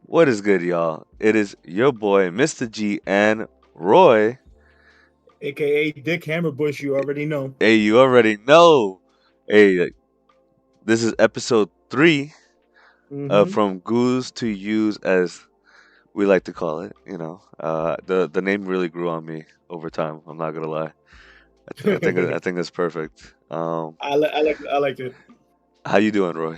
What is good, y'all? It is your boy, Mr. G, and Roy. aka Dick Hammerbush. You already know. Hey, you already know. Hey, this is episode 3 Mm-hmm. from Goose to Use, as we like to call it. The name really grew on me over time. I'm not gonna lie. I think it's perfect. I like it. How you doing, Roy?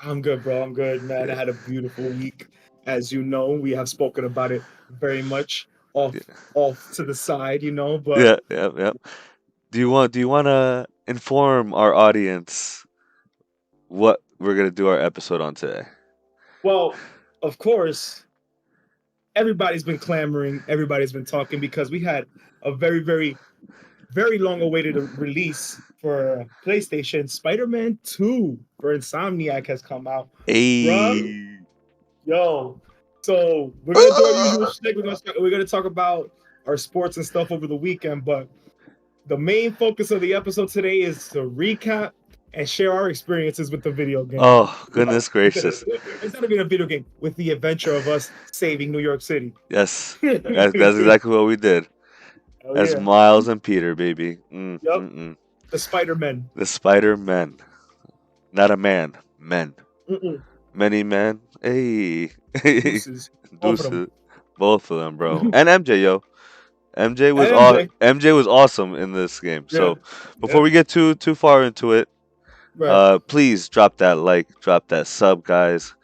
I'm good, bro. I'm good, man. I Yeah, had a beautiful week, as you know. We have spoken about it very much yeah, off to the side, But yeah, yeah, yeah. Do you want to inform our audience what we're gonna do our episode on today? well, of course, everybody's been clamoring. Everybody's been talking because we had a very, very, very long awaited release for PlayStation. Spider-Man 2 for Insomniac has come out, bruh. Hey. Yo, so we're gonna do our usual shit. We're gonna talk about our sports and stuff over the weekend, but the main focus of the episode today is to recap and share our experiences with the video game. Oh, Well, goodness gracious. it's not even a video game with the adventure of us saving New York City. Yes. Hell That's exactly what we did. As yeah. Miles and Peter, baby. Yep. The Spider-Men. The Spider Men. Not a man. Men. Mm-mm. Many men. Hey. Deuces. Both of them. Deuces. Both of them, bro. And MJ, yo. And MJ. MJ was awesome in this game. Yeah. So before Yeah. we get too far into it, Right. please drop that like, drop that sub, guys.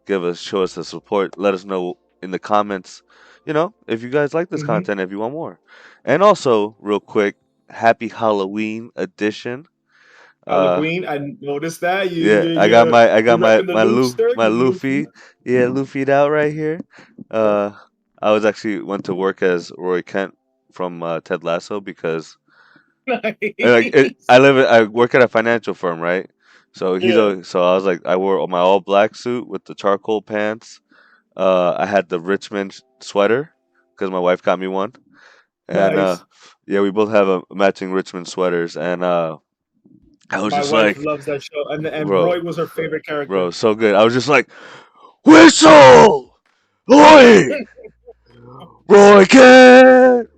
Show us the support. Let us know in the comments, if you guys like this Mm-hmm. content, if you want more. And also, real quick, happy Halloween edition. Uh, Halloween. I noticed that yeah, I got you're repping the Loopster. my You Luffy, Luffy. yeah, Luffy'd out right here. Yep. Uh, I was actually went to work as Roy Kent from Ted Lasso because Nice. I work at a financial firm, right? Yeah. So I was like, I wore my all black suit with the charcoal pants. I had the Richmond sweater because my wife got me one, and Nice. yeah, we both have a matching Richmond sweaters, and I was My just wife like, loves that show, and bro, Roy was her favorite bro, character. so good. I was just like, whistle, Roy, Roy Kent,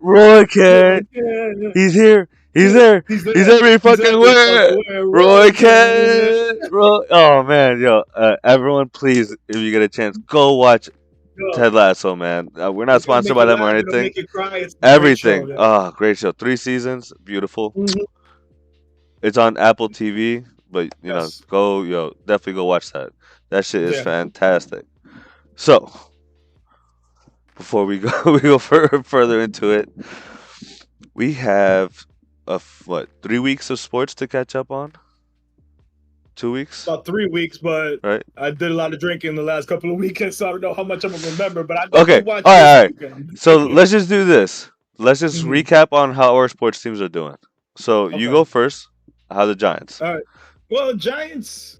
he's here, he's there, He's he's there. every He's fucking everywhere. where. Roy Roy can. Kent, Roy. Oh man, yo, everyone, please, if you get a chance, go watch Yo, Ted Lasso, man. We're not it's gonna sponsored make by you them or laugh. It'll anything. make you cry. It's a great show. Everything. Yeah. Oh, great show. 3 seasons. Beautiful. Mhm. It's on Apple TV, but Yes. definitely go watch that. That shit is Yeah. fantastic. So, before we go we go further into it, we have what, 3 weeks of sports to catch up on? 2 weeks, About 3 weeks, but right? I did a lot of drinking the last couple of weekends, so I don't know how much I'm gonna remember. But I definitely Okay. watched All right, this all right. weekend. So let's just do this. Let's just Mhm. recap on how our sports teams are doing. So you Okay. go first. How the Giants? All right. Well, Giants.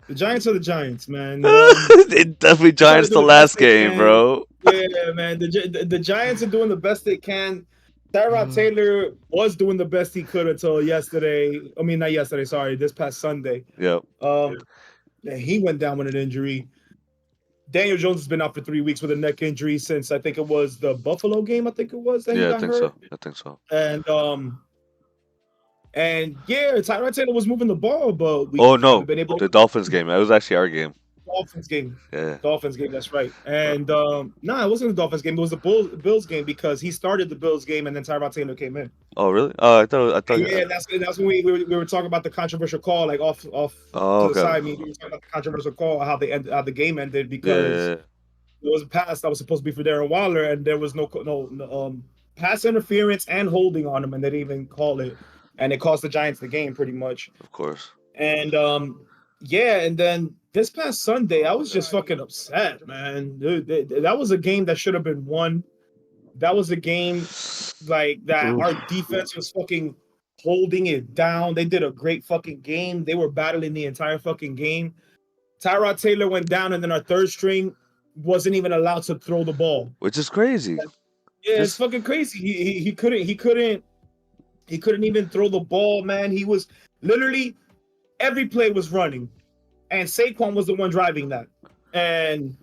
The Giants are the Giants, man. They definitely They try to Giants do the the best last they game, can. bro. Yeah, man. The Giants are doing the best they can. Tyrod Taylor was doing the best he could until yesterday. I mean, not yesterday. Sorry, this past Sunday. Yep. And he went down with an injury. Daniel Jones has been out for 3 weeks with a neck injury since I think it was the Buffalo game. I think it was that he Yeah, I got think hurt. so. I think so. And yeah, Tyrod Taylor was moving the ball, but we Oh haven't no, been able. the Dolphins game. It was actually our game. Dolphins game. Yeah. Dolphins game, that's right. And no, it wasn't the Dolphins game. It was the Bills game because he started the Bills game and then Tyrod Taylor came in. Oh really? Oh, I thought. Yeah, that's when we were talking about the controversial call, like off Oh, to the okay. side. We were talking about the controversial call, how the game ended Yeah, because yeah, it was a pass that was supposed to be for Darren Waller, and there was no pass interference and holding on him, and they didn't even call it, and it cost the Giants the game pretty much. of course. And yeah, and then this past Sunday, I was just fucking upset, man. Dude, that was a game that should have been won. That was a game like that. Oof. Our defense was fucking holding it down. They did a great fucking game. They were battling the entire fucking game. Tyrod Taylor went down, and then our third string wasn't even allowed to throw the ball. Which is crazy. Yeah, it's Just fucking crazy. He couldn't even throw the ball, man. He was literally every play was running, and Saquon was the one driving that. And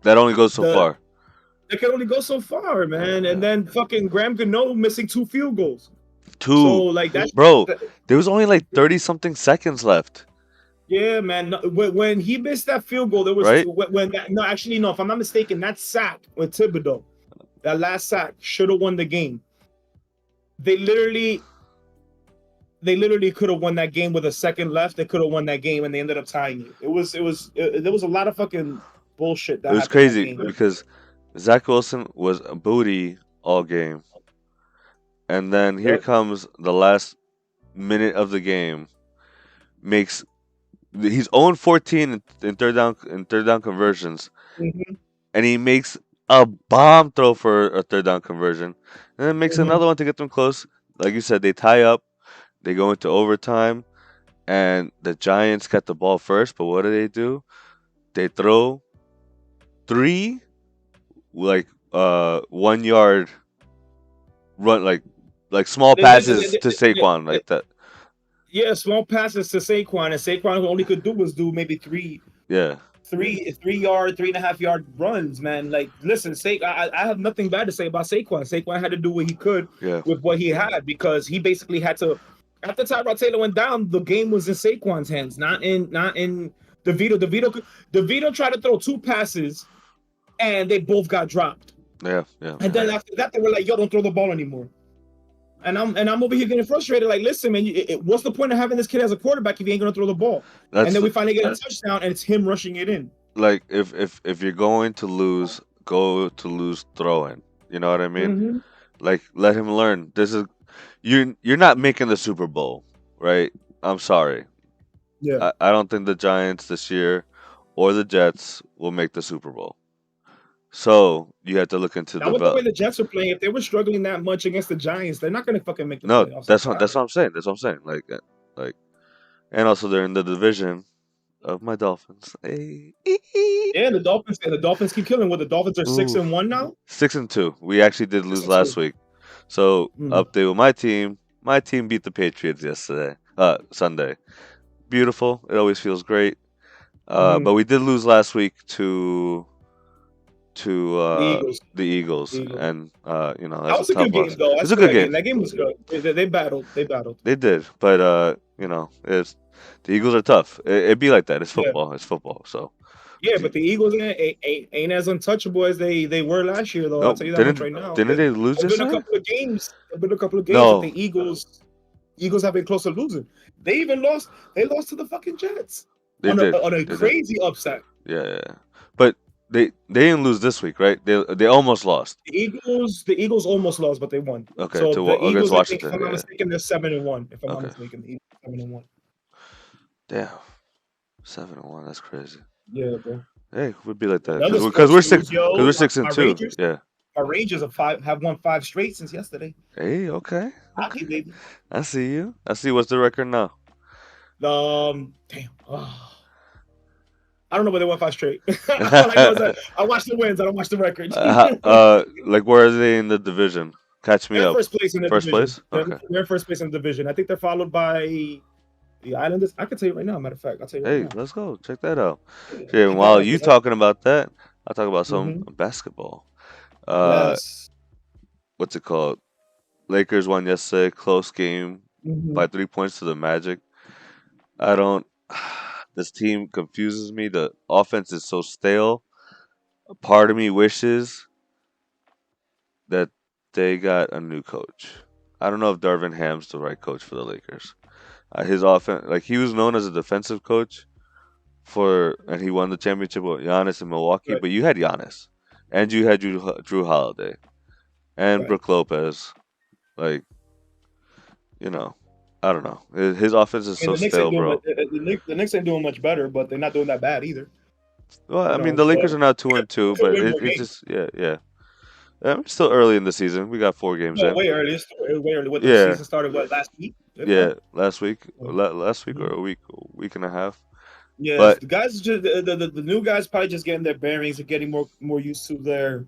That only goes so The far. It can only go so far, Yeah, man. And yeah. then fucking Graham Gano missing 2 field goals. So Two, like bro. that There was only like 30 something seconds left, yeah, man. No, when he missed that field goal, there was right? when that, no, actually no. If I'm not mistaken, that sack with Thibodeau, that last sack should have won the game. They literally they literally could have won that game with a second left. They could have won that game, and they ended up tying it. There was a lot of fucking bullshit It that was happened that crazy game. because Zach Wilson was a booty all game, and then here Yep. comes the last minute of the game. Makes He's 0-14 in third down conversions, Hmm. and he makes a bomb throw for a third down conversion, and then makes Hmm. another one to get them close. Like you said, they tie up, they go into overtime, and the Giants get the ball first. But what do? They throw three like 1 yard run like small They, they, passes to they, Saquon they, like that. yeah, small passes to Saquon, and Saquon all he could do was do maybe Yeah, 3 yard, 3.5 yard runs, man. Like, listen, I have nothing bad to say about Saquon. Saquon had to do what he could yeah, with what he had because he basically had to. After Tyrod Taylor went down, the game was in Saquon's hands, not in DeVito. DeVito tried to throw 2 passes, and they both got dropped. yeah, yeah, And yeah. then after that, they were like, "Yo, don't throw the ball anymore." And I'm over here getting frustrated. Like, listen, man, what's the point of having this kid as a quarterback if he ain't gonna throw the ball? And That's then we finally get a touchdown, and it's him rushing it in. like if you're going to lose, go to lose throwing. You know what I mean? Hmm. Like let him learn. This is you're not making the Super Bowl, right? I'm sorry. Yeah. I don't think the Giants this year or the Jets will make the Super Bowl. So you have to look into Not with the way develop. the Jets are playing. If they were struggling that much against the Giants, they're not gonna fucking make the No, playoffs. I'm sorry. that's what I'm saying. That's what I'm saying. Like, and also they're in the division of my Dolphins. Hey. Yeah, the Dolphins keep killing. What the Dolphins are six Ooh, and one now. 6-2. We actually did Six lose and two. last week. So Mm. update with my team. My team beat the Patriots yesterday. Sunday. Beautiful. It always feels great. Hmm. But we did lose last week to The Eagles. the The Eagles, Eagles. and That that's a was a tough good game, loss. though. I It's a saw good that game. game. That game was good. They battled. They battled. They did, but it's the Eagles are tough. It be like that. It's Yeah. football. It's football. So Yeah, d- but the Eagles ain't as untouchable as they were last year, though. I'll no, tell you that much didn't right now. didn't they lose There've been a yesterday? couple of games. There've been a couple of games that No, the Eagles have been close to losing. They even lost. They lost to the fucking Jets they on a did. on a They did. crazy upset. Yeah, yeah. Yeah. But they didn't lose this week, right? They almost lost. The Eagles almost lost, but they won. Okay, So the against Eagles, I think, if Washington. I'm not Yeah. mistaken, they're 7-1. If I'm not Okay. mistaken, the Eagles are 7-1. Damn. 7-1. That's crazy. Yeah, bro. Hey, it would be like that In other because sports we're six news, because yo, we're six my and two. Rangers, Yeah. my Rangers have won 5 straight since yesterday. Hey. Okay. Hockey, Okay. baby. I see you. I see. What's the record now? Damn. Oh, I don't know, but they won 5 straight. All I know is that I watch the wins. I don't watch the records. Like where are they in the division? Catch me They're in up. first place in the First division. place? They're, Okay. they're in first place in the division. I think they're followed by the Islanders. I can tell you right now. Matter of fact, I'll tell you right Hey, now. let's go. Check that out. Yeah, Yeah, and check that while out. you talking about that, I'll talk about some Mm-hmm. basketball. Uh, Yes. what's it called? Lakers won yesterday, close game Mm-hmm. by 3 points to the Magic. I don't. This team confuses me. The offense is so stale. A part of me wishes that they got a new coach. I don't know if Darvin Ham's the right coach for the Lakers. His offense, like he was known as a defensive coach and he won the championship with Giannis in Milwaukee. Right. But you had Giannis, and you had Drew Holiday and Right. Brook Lopez. Like you know, I don't know. His offense is I mean, so the Knicks ain't stale, doing bro. much. The Knicks ain't doing much better, but they're not doing that bad either. Well, I mean, the But Lakers are now 2-2, they could but win more it's games. just yeah. It's still early in the season. We got 4 games No, in. way early. Way early. What the Yeah, season started? What, last week? If that. yeah. Last week or Mhm. a week and a half. Yes, But the guys just the new guys probably just getting their bearings and getting more used to their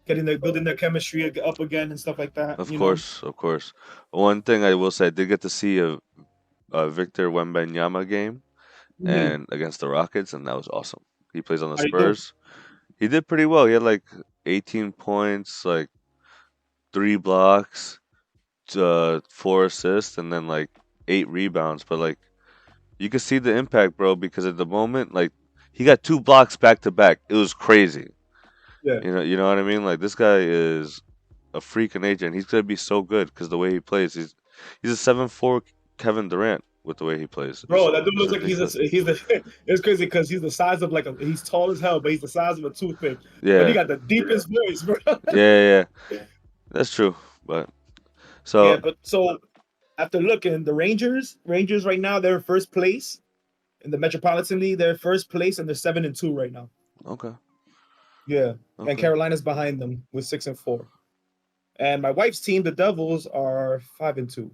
getting their building their chemistry up again and stuff like that. of course, of course. One thing I will say, I did get to see a Victor Wembanyama game Mhm. and against the Rockets, and that was awesome. He plays on the How you do? Spurs. he did pretty well. He had like 18 points, like 3 blocks, 4 assists, and then like 8 rebounds. But like you could see the impact, bro, because at the moment, like he got 2 blocks back to back. It was crazy. Yeah, You know what I mean? Like this guy is a freak of nature, and he's gonna be so good because the way he plays, he's a 7'4" Kevin Durant with the way he plays. bro, that dude It's looks like ridiculous. he's the. It's crazy because he's the size of like a. He's tall as hell, but he's the size of a toothpick. But he Yeah, got the deepest voice, bro. yeah. That's true. But Yeah, so but so after looking, the Rangers right now they're in first place in the Metropolitan League. They're first place and they're 7-2 right now. okay, Yeah, and okay. Carolina's behind them with 6-4. And my wife's team, the Devils, are 5-2.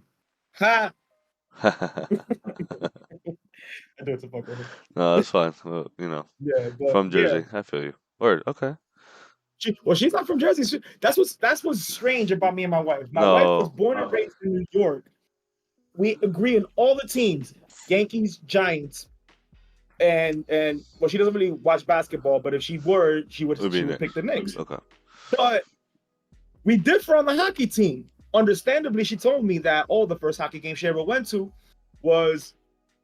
Ha! I do it to fuck with her. No, that's fine. Well, Yeah, but from yeah. Jersey, I feel you. Word. Okay. Well, she's not from Jersey. That's what's strange about me and my wife. My wife was No. born and raised in New York. We agree on all the teams: Yankees, Giants, and well, she doesn't really watch basketball, but if she were, she would Would she be would pick Knicks. the Knicks. Okay. But we differ on the hockey team. Understandably, she told me that the first hockey game she ever went to was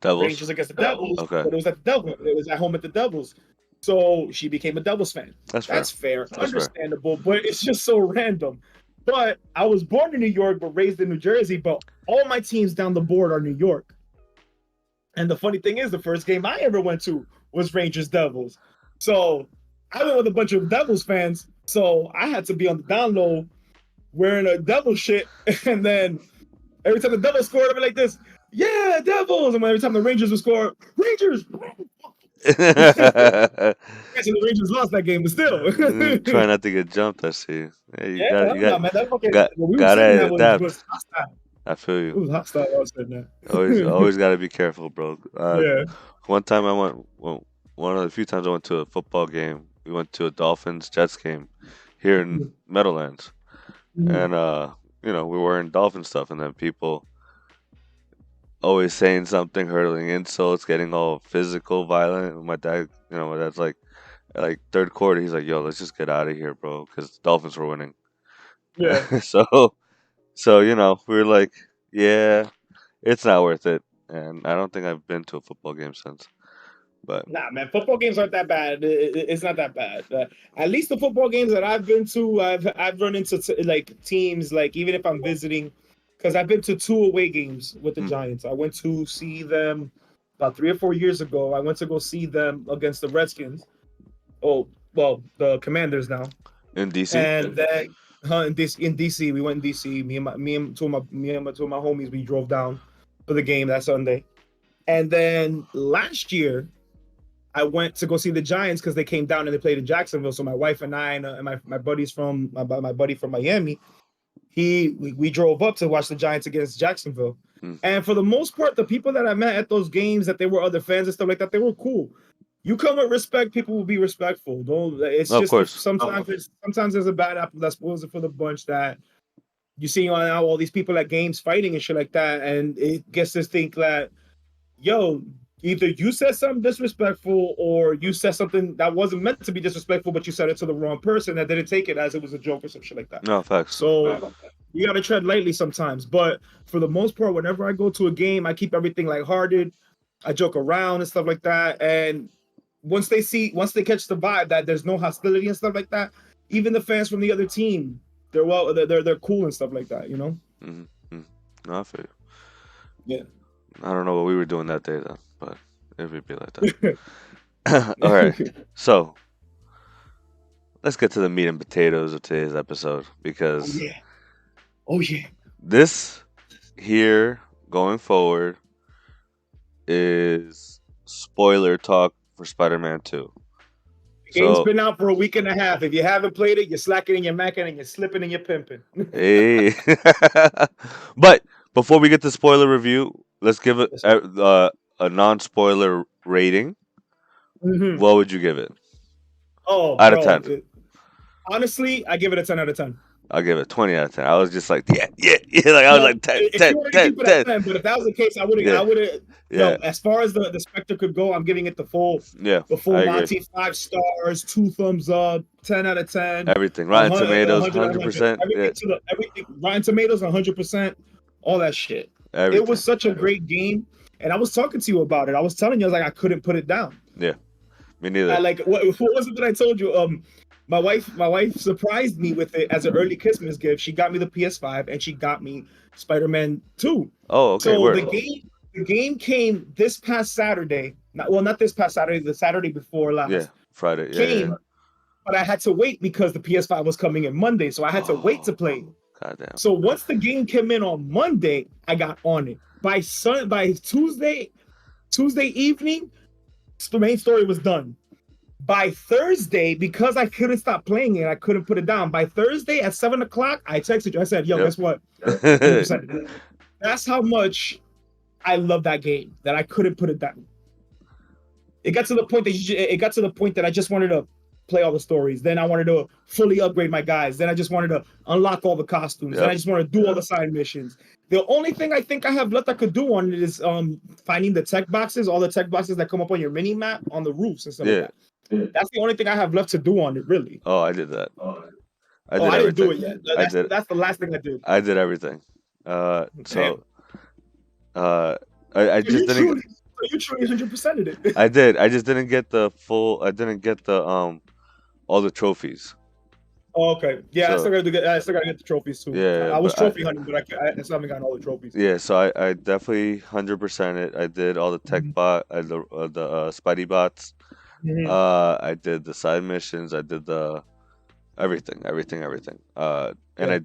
Devils. Rangers against the Devils, Okay. but it was at the Devil. It was at home at the Devils. So she became a Devils fan. That's fair. That's fair, That's fair. understandable, but it's just so random. But I was born in New York, but raised in New Jersey. But all my teams down the board are New York. And the funny thing is, the first game I ever went to was Rangers Devils. So I went with a bunch of Devils fans. So I had to be on the down low wearing a Devil shit. And then every time the Devils scored, I'd be like this, yeah, Devils. And every time the Rangers would score, Rangers. Actually, the Rangers lost that game, but still. Try not to get jumped. I see. Yeah, Yeah, hell no, man. That fucking got what we were sitting gotta at was adapt. was hostile. I feel It you. was hostile. I was sitting Always there. gotta be careful, bro. Yeah. One time I went. Well, one of the few times I went to a football game. We went to a Dolphins Jets game here in Meadowlands, Mhm. and we were wearing Dolphin stuff, and then people always saying something, hurling insults, getting all physical, violent. And my dad's like third quarter, he's like, "Yo, let's just get out of here, bro," because the Dolphins were winning. Yeah. so, we were like, "Yeah, it's not worth it." And I don't think I've been to a football game since. But Nah, man, football games aren't that bad. It's not that bad. At least the football games that I've been to, I've run into like teams, like even if I'm visiting, because I've been to 2 away games with the mm, Giants. I went to see them about 3 or 4 years ago. I went to go see them against the Redskins. Oh, well, the Commanders now. in DC, And then in DC, we went in DC. Me and two of my homies, we drove down for the game that Sunday. And then last year, I went to go see the Giants because they came down and they played in Jacksonville. So my wife and I and my buddies from my buddy from Miami, we drove up to watch the Giants against Jacksonville. mm, And for the most part, the people that I met at those games, that they were other fans and stuff like that, they were cool. You come with respect, people will be respectful. Don't. It's of just course. sometimes there's a bad apple that spoils it for the bunch, that you see on now all these people at games fighting and shit like that, and it gets us think that, yo, either you said something disrespectful or you said something that wasn't meant to be disrespectful, but you said it to the wrong person that didn't take it as it was a joke or some shit like that. No facts. So you gotta tread lightly sometimes. But for the most part, whenever I go to a game, I keep everything lighthearted. I joke around and stuff like that. And once they catch the vibe that there's no hostility and stuff like that, even the fans from the other team, they're cool and stuff like that, you know? Mm-hmm. No, I feel you. Yeah. I don't know what we were doing that day then, but it would be like that. All right. So let's get to the meat and potatoes of today's episode Oh because yeah. Oh yeah. this here going forward is spoiler talk for Spider-Man 2. Game's So, been out for a week and a half. If you haven't played it, you're slacking and you're macking and you're slipping and you're pimping. hey. But before we get to spoiler review, let's give it a non-spoiler rating. Mhm. What would you give it Oh, out of bro. 10? Honestly, I give it a 10 out of 10. I'll give it 20 out of 10. I was just like, yeah, yeah, yeah. Like I was No, like 10, if 10, you want to 10, keep it at 10. 10, but if that was the case, I Yeah, would have, yeah, as far as the Spectre could go, I'm giving it yeah. the full I agree. Monty, 5 stars, 2 thumbs up, 10 out of 10, Everything. a Rotten Tomatoes, 100 out of 100, 100%. Yeah, everything, Rotten Tomatoes, 100%, all that shit. It everything. was such a great game. And I was talking to you about it. I was telling you, I was like, I couldn't put it down. Yeah, me I neither. like what was it that I told you? My wife surprised me with it as an early Christmas gift. She got me the PS5 and she got me Spider-Man 2. Oh, okay, So word. the game came this past Saturday. Not this past Saturday, the Saturday before Yeah, last Friday. Yeah, yeah, yeah. came, but I had to wait because the PS5 was coming in Monday, so I had to wait to Oh, play. goddamn. So once the game came in on Monday, I got on it. By Tuesday evening, the main story was done. By Thursday, because I couldn't stop playing it, I couldn't put it down. By Thursday at 7 o'clock, I texted you. I said, "Yo, Yep. guess what? 100%." That's how much I love that game that I couldn't put it down. It got to the point that I just wanted to play all the stories. Then I wanted to fully upgrade my guys. Then I just wanted to unlock all the costumes. Then I Yep. just wanted to do all the side missions. The only thing I think I have left I could do on it is finding the tech boxes, all the tech boxes that come up on your mini map on the roofs and stuff like Yeah. that. That's the only thing I have left to do on it, really. Oh, I did that. I Oh, did I didn't do everything. it yet. I did. That's the last thing I did. I did everything. Damn. So I just didn't. You truly 100%ed it. I did. I just didn't get the full. I didn't get the all the trophies. Oh, okay. Yeah, So I still gotta get the trophies too. yeah, I was but I trophy hunting, but I still haven't gotten all the trophies. yeah. So I definitely 100% it. I did all the tech bot, the Spidey bots. Mm-hmm. I did the side missions. I did the everything, everything, everything. And Yeah. I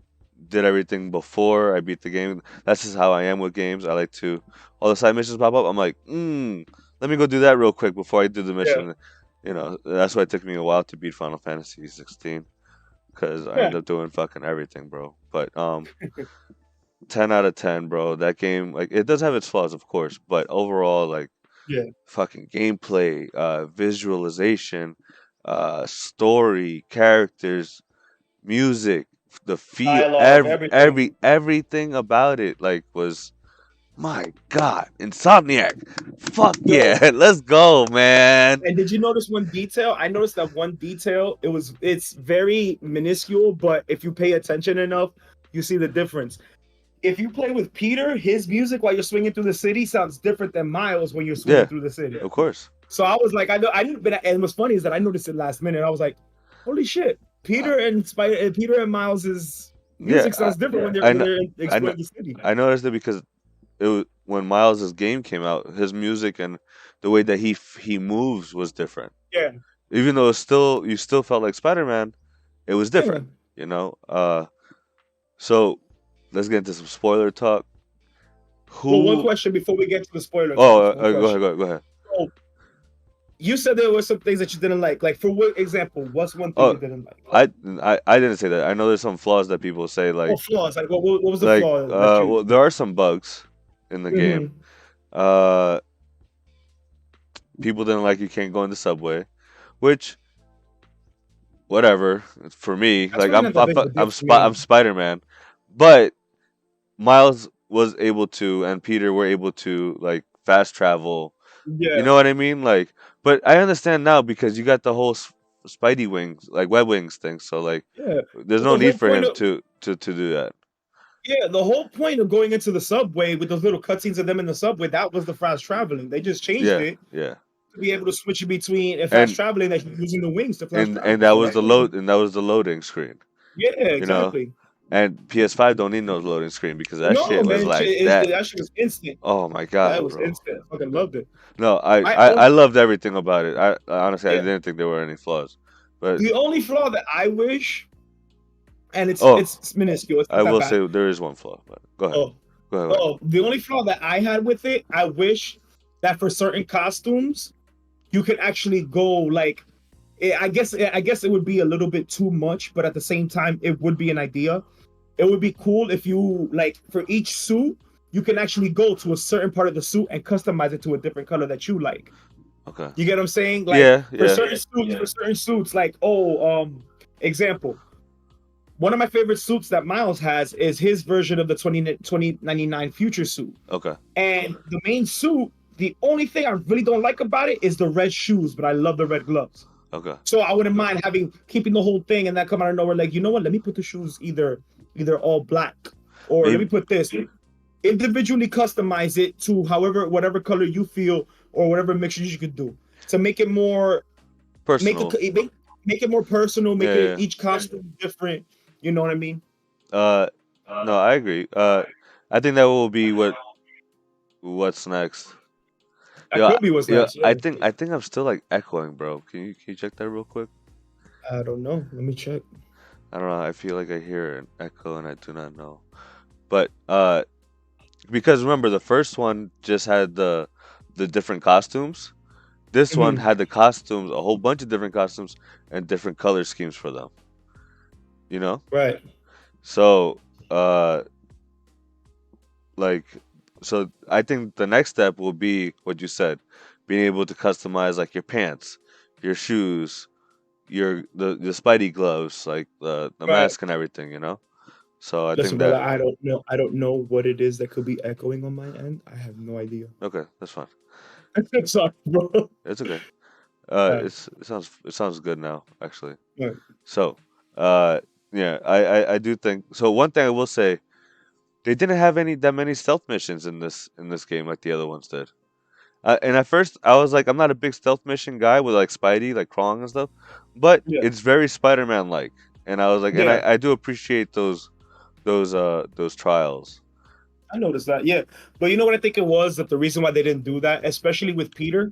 did everything before I beat the game. That's just how I am with games. I like to all the side missions pop up. I'm like, let me go do that real quick before I do the Yeah. mission. You know, that's why it took me a while to beat Final Fantasy 16 because I Yeah. ended up doing fucking everything, bro. But 10 out of 10, bro. That game, like, it does have its flaws, of course, but overall, like, Yeah. fucking gameplay, visualization, story, characters, music, the feel, Dialogue, everything. everything about it, like, was my God, Insomniac. Fuck Yo, yeah, let's go, man. and did you notice one detail? I noticed that one detail. It's very minuscule, but if you pay attention enough, you see the difference. If you play with Peter, his music while you're swinging through the city sounds different than Miles when you're swinging Yeah, through the city. of course. So I was like, I didn't. And what's funny is that I noticed it last minute. I was like, holy shit, Uh, Peter and Miles's yeah, music sounds different I when know, they're I know, exploring the city. I noticed it because it was, when Miles's game came out, his music and the way that he moves was different. Yeah, Even though it's still you still felt like Spider-Man, it was yeah. different, you know. So let's get into some spoiler talk. Well, one Who? question before we get to the spoiler Oh, talks. One go ahead, question. go ahead, go ahead. So you said there were some things that you didn't like. Like for what example? What's one thing you Oh, didn't like? I didn't say that. I know there's some flaws that people say, Oh, like flaws. Like what was the flaw that you? well, there are some bugs in the game. Mhm. Uh, people didn't like you can't go in the subway, which whatever for me. That's Like really not that big of a deal for me. I'm Spider-Man, but Miles was able to and Peter were able to like fast travel. You Yeah. know what I mean? Like, but I understand now because you got the whole Spidey wings, like web wings thing. So like, Yeah. there's Well, no the need whole for point him of to do that. yeah, the whole point of going into the subway with those little cutscenes of them in the subway, that was the fast traveling. They just changed Yeah, it yeah. to be able to switch it between fast And traveling that you're using the wings to fast and travel. that So was that the load and that was the loading screen. yeah, You know, exactly. and PS5 don't need no loading screen because that No, shit was man, like that. that shit was instant. Oh my That God, was bro. instant. I fucking loved it. No, I I own loved everything about it. I honestly I yeah. didn't think there were any flaws. But The only flaw that I wish, and oh, it's minuscule, it's I not that will bad. say there is one flaw. But go ahead. Oh, Go ahead. Go ahead. oh, the only flaw that I had with it, I wish that for certain costumes, you could actually go like I guess it would be a little bit too much, but at the same time, it would be an idea. It would be cool if you like for each suit, you can actually go to a certain part of the suit and customize it to a different color that you like. Okay. You get what I'm saying? Like Yeah, for yeah. certain suits, like example, one of my favorite suits that Miles has is his version of the 2099 Future suit. Okay. And the main suit, the only thing I really don't like about it is the red shoes, but I love the red gloves. Okay. So I wouldn't mind keeping the whole thing and that come out of nowhere. Like, you know what? Let me put the shoes either all black, or let me Maybe put this individually customize it to whatever color you feel, or whatever mixtures you could do to make it more personal. make it more personal, make Yeah, it yeah. each costume different. You know what I mean? Uh, no, I agree. I think that will be what's next. That Yo, could be what's yo, next. I think I'm still like echoing, bro. Can you check that real quick? I don't know. Let me check. I don't know. I feel like I hear an echo and I do not know. But because remember the first one just had the different costumes. This one Mhm. had the costumes, a whole bunch of different costumes and different color schemes for them. You know? Right. So like so I think the next step will be what you said, being able to customize like your pants, your shoes, the Spidey gloves, like the Right. mask and everything, you know? So I Listen, think brother, that I don't know. I don't know what it is that could be echoing on my end. I have no idea. okay, that's fine. Sorry, bro. It's okay. Right. It sounds good now, actually. Right. So, uh, yeah, I do think so. One thing I will say, they didn't have that many stealth missions in this game like the other ones did. And at first, I was like, I'm not a big stealth mission guy with like Spidey, like crawling and stuff, but Yeah. it's very Spider-Man like. And I was like, and Yeah. I do appreciate those trials. I noticed that. Yeah. But you know what I think it was, that the reason why they didn't do that, especially with Peter,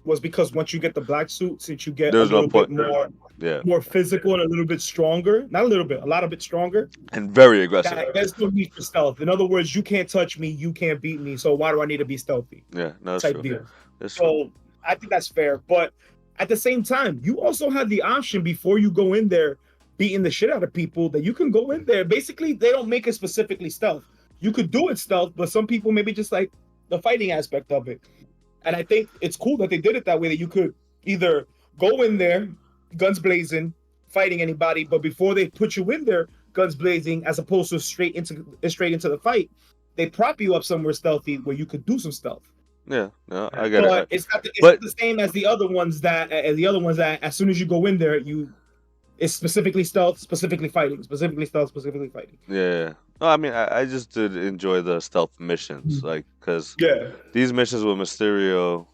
was because once you get the black suit, since you get a There's no little bit point. Yeah, more physical and a little bit stronger, not a little bit, a lot of bit stronger, and very aggressive. that there's no need for stealth. In other words, you can't touch me, you can't beat me. So why do I need to be stealthy? Yeah, no, that's Type true. deal. That's true. So I think that's fair. But at the same time, you also have the option before you go in there beating the shit out of people, that you can go in there. Basically, they don't make it specifically stealth. You could do it stealth, but some people maybe just like the fighting aspect of it. And I think it's cool that they did it that way, that you could either go in there, guns blazing, fighting anybody, but before they put you in there, guns blazing, as opposed to straight into the fight, they prop you up somewhere stealthy where you could do some stealth. Yeah, no, I get But it. it's But not the same as the other ones, that as soon as you go in there, it's specifically stealth, specifically fighting, specifically stealth, specifically fighting. yeah, no, I mean, I just did enjoy the stealth missions, like, because Yeah. these missions with Mysterio,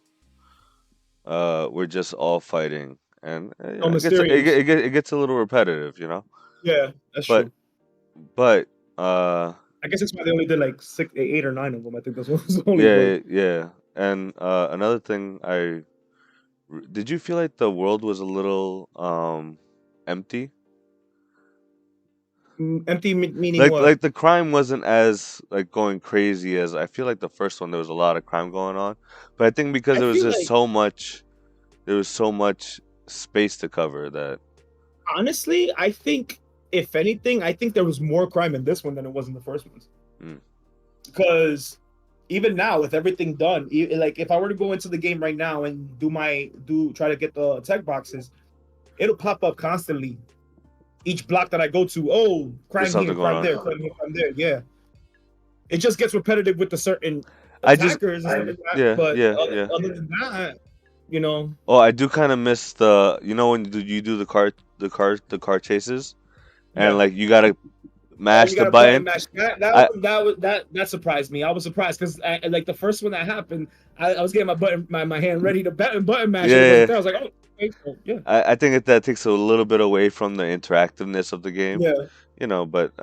were just all fighting, and Oh, it gets Mysterious. it gets a little repetitive, you know. Yeah, that's But true. but uh, I guess that's why they only did like six, eight or nine of them. I think that's what was only yeah, good. yeah, and another thing, did you feel like the world was a little empty? Empty meaning Like what? like the crime wasn't as like going crazy as I feel like the first one there was a lot of crime going on. But I think because I there was feel just like, so much space to cover that. honestly, I think if anything, I think there was more crime in this one than it was in the first ones. Mm, Because even now, with everything done, like if I were to go into the game right now and try to get the tech boxes, it'll pop up constantly. Each block that I go to, oh, there's crime here, something going crime on. there, crime here, crime there. Yeah, it just gets repetitive with the certain I just attackers and stuff like that. yeah, But yeah, other, yeah. other than that, you know, Oh, I do kind of miss when you do the car chases and yeah. like you gotta Oh, mash you the got a button button. mash. I That surprised me. I was surprised because like the first one that happened, I was getting my hand ready to button mash, and it wasn't yeah, there. I was like, oh, okay, so, yeah, I think that takes a little bit away from the interactiveness of the game, yeah, but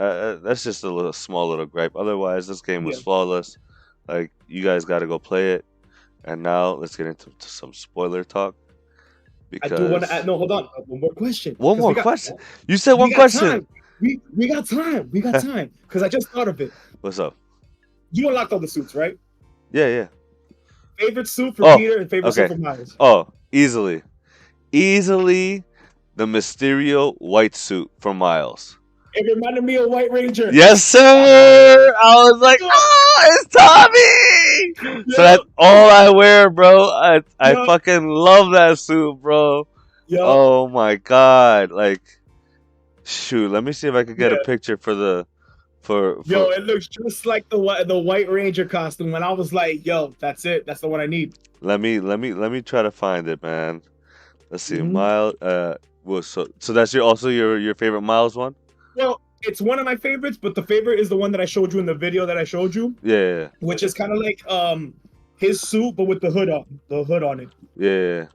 that's just a small little gripe. Otherwise, this game was yeah. flawless. Like you guys got to go play it. And now let's get into some spoiler talk I do want to because add. No, hold on. One more question, one because more question. You said we one got question. time. We got time. We got time. Because I just thought of it. What's up? You unlocked all the suits, right? Yeah, yeah. Favorite suit for Oh, Peter and favorite suit okay. for Miles. Oh, easily the Mysterio white suit for Miles. It reminded me of White Ranger. Yes, sir. I was like, oh, it's Tommy. So Yup, that's all I wear, bro. I yup, fucking love that suit, bro. yup. Oh my god, like Shoot, let me see if I could get a Yeah. picture for the Yo, for. it looks just like the White Ranger costume. And I was like, yo, that's it. That's the one I need. Let me try to find it, man. Let's see, Hmm. Miles. Well, so that's your favorite Miles one? Well, it's one of my favorites, but the favorite is the one that I showed you in the video that I showed you, Yeah, which is kind of like his suit, but with the hood on it. yeah, yeah.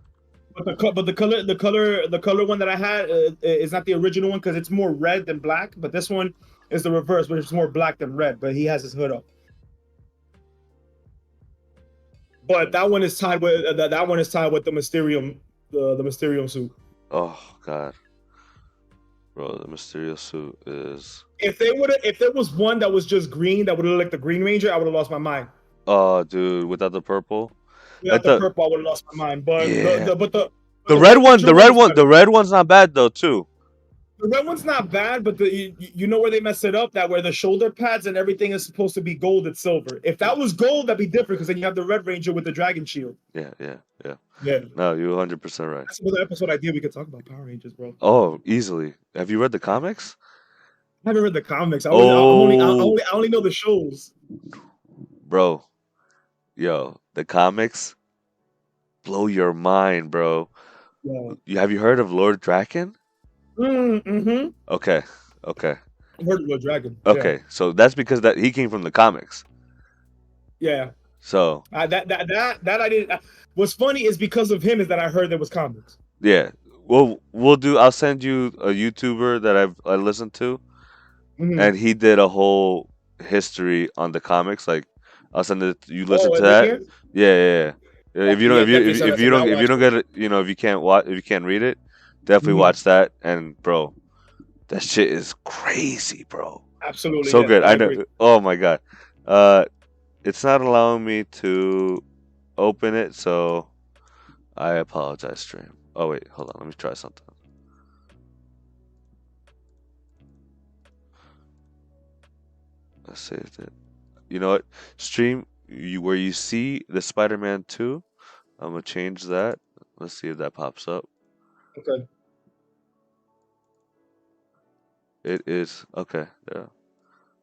But the color one that I had is not the original one because it's more red than black. But this one is the reverse, which is more black than red. But he has his hood up. But that one is tied with that one is tied with the Mysterium, the Mysterium suit. Oh God, bro, the Mysterio suit is. If there was one that was just green that would look like the Green Ranger, I would have lost my mind. Oh, dude, without the purple, Without like the the purple, I would have lost my mind. But yeah, but the the red White one, Ranger the one red is one, better. the red one's not bad though too. The red one's not bad, but you know where they mess it up? That where the shoulder pads and everything is supposed to be gold, it's silver. If that was gold, that'd be different because then you have the Red Ranger with the dragon shield. Yeah, yeah, yeah. Yeah. No, you're 100% right. That's another episode idea we could talk about Power Rangers, bro. Oh, easily. Have you read the comics? I haven't read the comics. Oh, I only know the shows. bro, yo, the comics blow your mind, bro. Yeah. Have you heard of Lord Draken? Mm-hmm. Okay, okay, I've heard of the dragon. Yeah. okay. So that's because that he came from the comics. Yeah. So That I didn't. What's funny is because of him is that I heard there was comics. yeah, we'll do. I'll send you a YouTuber that I listened to, Mm-hmm. and he did a whole history on the comics. Like, I'll send it. You listen Oh, to and then that? here. Yeah, yeah, yeah. If you Okay, don't, yeah, definitely send if that to you me. don't, I'll if you watch don't it. get it, if you can't watch, if you can't read it, definitely Mm-hmm. watch that. And bro, that shit is crazy, bro. Absolutely, So yeah, good. I I know. agree. Oh my god. Uh, it's not allowing me to open it, so I apologize, stream. Oh wait, hold on. Let me try something. Let's save it. You know what? Stream where you see the Spider-Man 2. I'm gonna change that. Let's see if that pops up. Okay, It is okay. Yeah,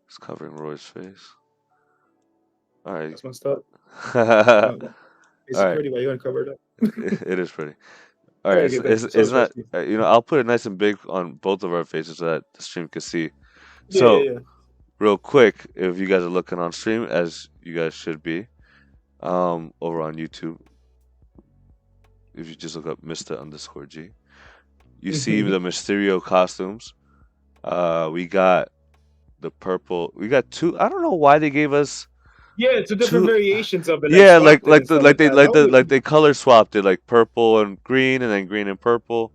it's covering Roy's face. All right. that's messed up. All Uh, is it right. pretty? Why you uncover it up? It is pretty. All right. Okay, good. So It's it's not. rusty. I'll put it nice and big on both of our faces so that the stream can see. Yeah, yeah, So yeah. real quick, if you guys are looking on stream, as you guys should be, over on YouTube, if you just look up Mr_G, you see Mm-hmm. the Mysterio costumes. We got the purple. We got two. I don't know why they gave us Yeah, two different two. variations of it, like Yeah, swapped it and stuff like that. That was like they color swapped it, like purple and green, and then green and purple.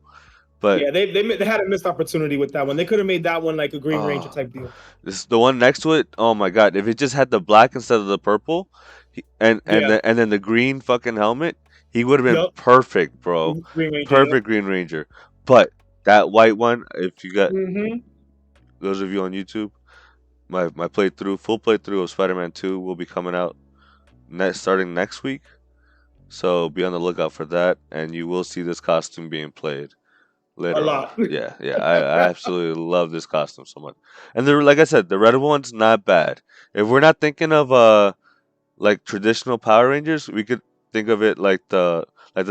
But yeah. They had a missed opportunity with that one. They could have made that one like a Green Ranger uh, type deal. this the one next to it. Oh my god! If it just had the black instead of the purple, Yeah. and then the green fucking helmet, he would have been Yup. perfect, bro. Green Ranger. Yup. Perfect Green Ranger. But that white one, if you got Mm-hmm. those of you on YouTube, my playthrough, full playthrough of Spider-Man 2 will be coming out starting next week. So be on the lookout for that, and you will see this costume being played A later on. lot. Yeah, yeah, I absolutely love this costume so much. And like I said, the red one's not bad. If we're not thinking of like traditional Power Rangers, we could think of it like the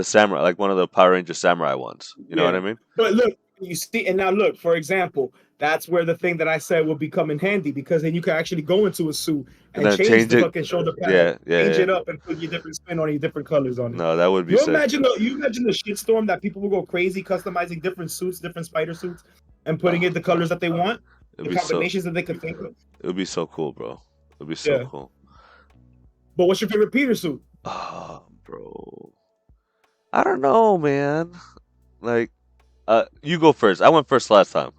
samurai, like one of the Power Ranger samurai ones. You know what Yeah. I mean? But look, you see, and now look, for example, that's where the thing that I said will become in handy because then you can actually go into a suit And and then change change the it. fucking shoulder pad, Yeah, yeah, change yeah. it up, and put your different spin on your different colors on it. No, that would be sick. You imagine the shitstorm that people will go crazy customizing different suits, different spider suits, and putting Oh, it the colors that they want, it'd the be so. combinations that they could think of. It would be so cool, bro. It'd be so Yeah. cool. But what's your favorite Peter suit? Oh, bro. I don't know, man. Like, you go first. I went first last time.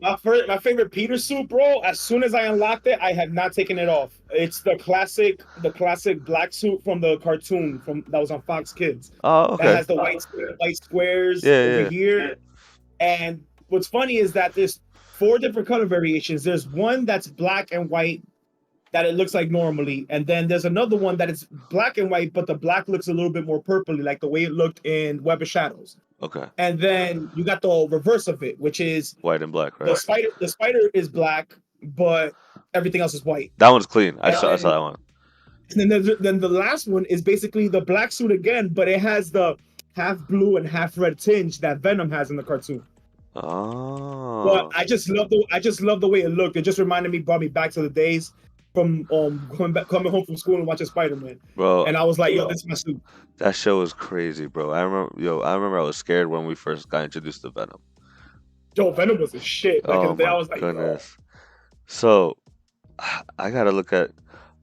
My favorite Peter suit, bro. As soon as I unlocked it, I have not taken it off. It's the classic black suit from the cartoon from that was on Fox Kids. Oh, That okay. has the white squares Yeah, over yeah. here. And what's funny is that there's four different color variations. There's one that's black and white that it looks like normally, and then there's another one that is black and white, but the black looks a little bit more purpley, like the way it looked in Web of Shadows. Okay. And then you got the reverse of it, which is White and black, the right? spider. The spider is black, but everything else is white. That one's clean. And I saw that one. then the last one is basically the black suit again, but it has the half blue and half red tinge that Venom has in the cartoon. But Oh, I just love the way it looked. It just brought me back to the days from coming home from school and watching Spider-Man. bro, And I was like, yo, this is my suit. that show was crazy, bro. I remember I was scared when we first got introduced to Venom. Yo, Venom was a shit back in Oh the day. my I was like, yo. goodness. So, I gotta look at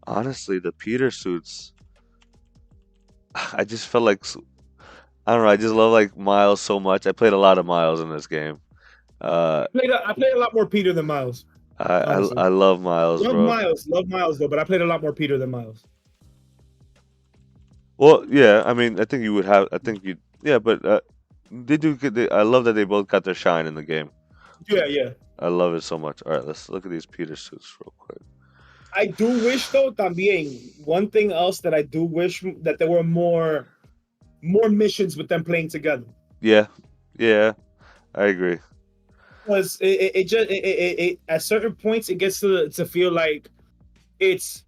honestly the Peter suits. I just felt like I don't know. I just love like Miles so much. I played a lot of Miles in this game. Uh, I played a lot more Peter than Miles, honestly. I love Miles, bro. Love Miles though, but I played a lot more Peter than Miles. Well, yeah. I mean, I think you would have. I think you. Yeah, but they do. I love that they both got their shine in the game. Yeah, yeah. I love it so much. All right, let's look at these Peter suits real quick. I do wish though, también, one thing else that I do wish that there were more missions with them playing together. Yeah, yeah, I agree. Because it just at certain points it gets to feel like it's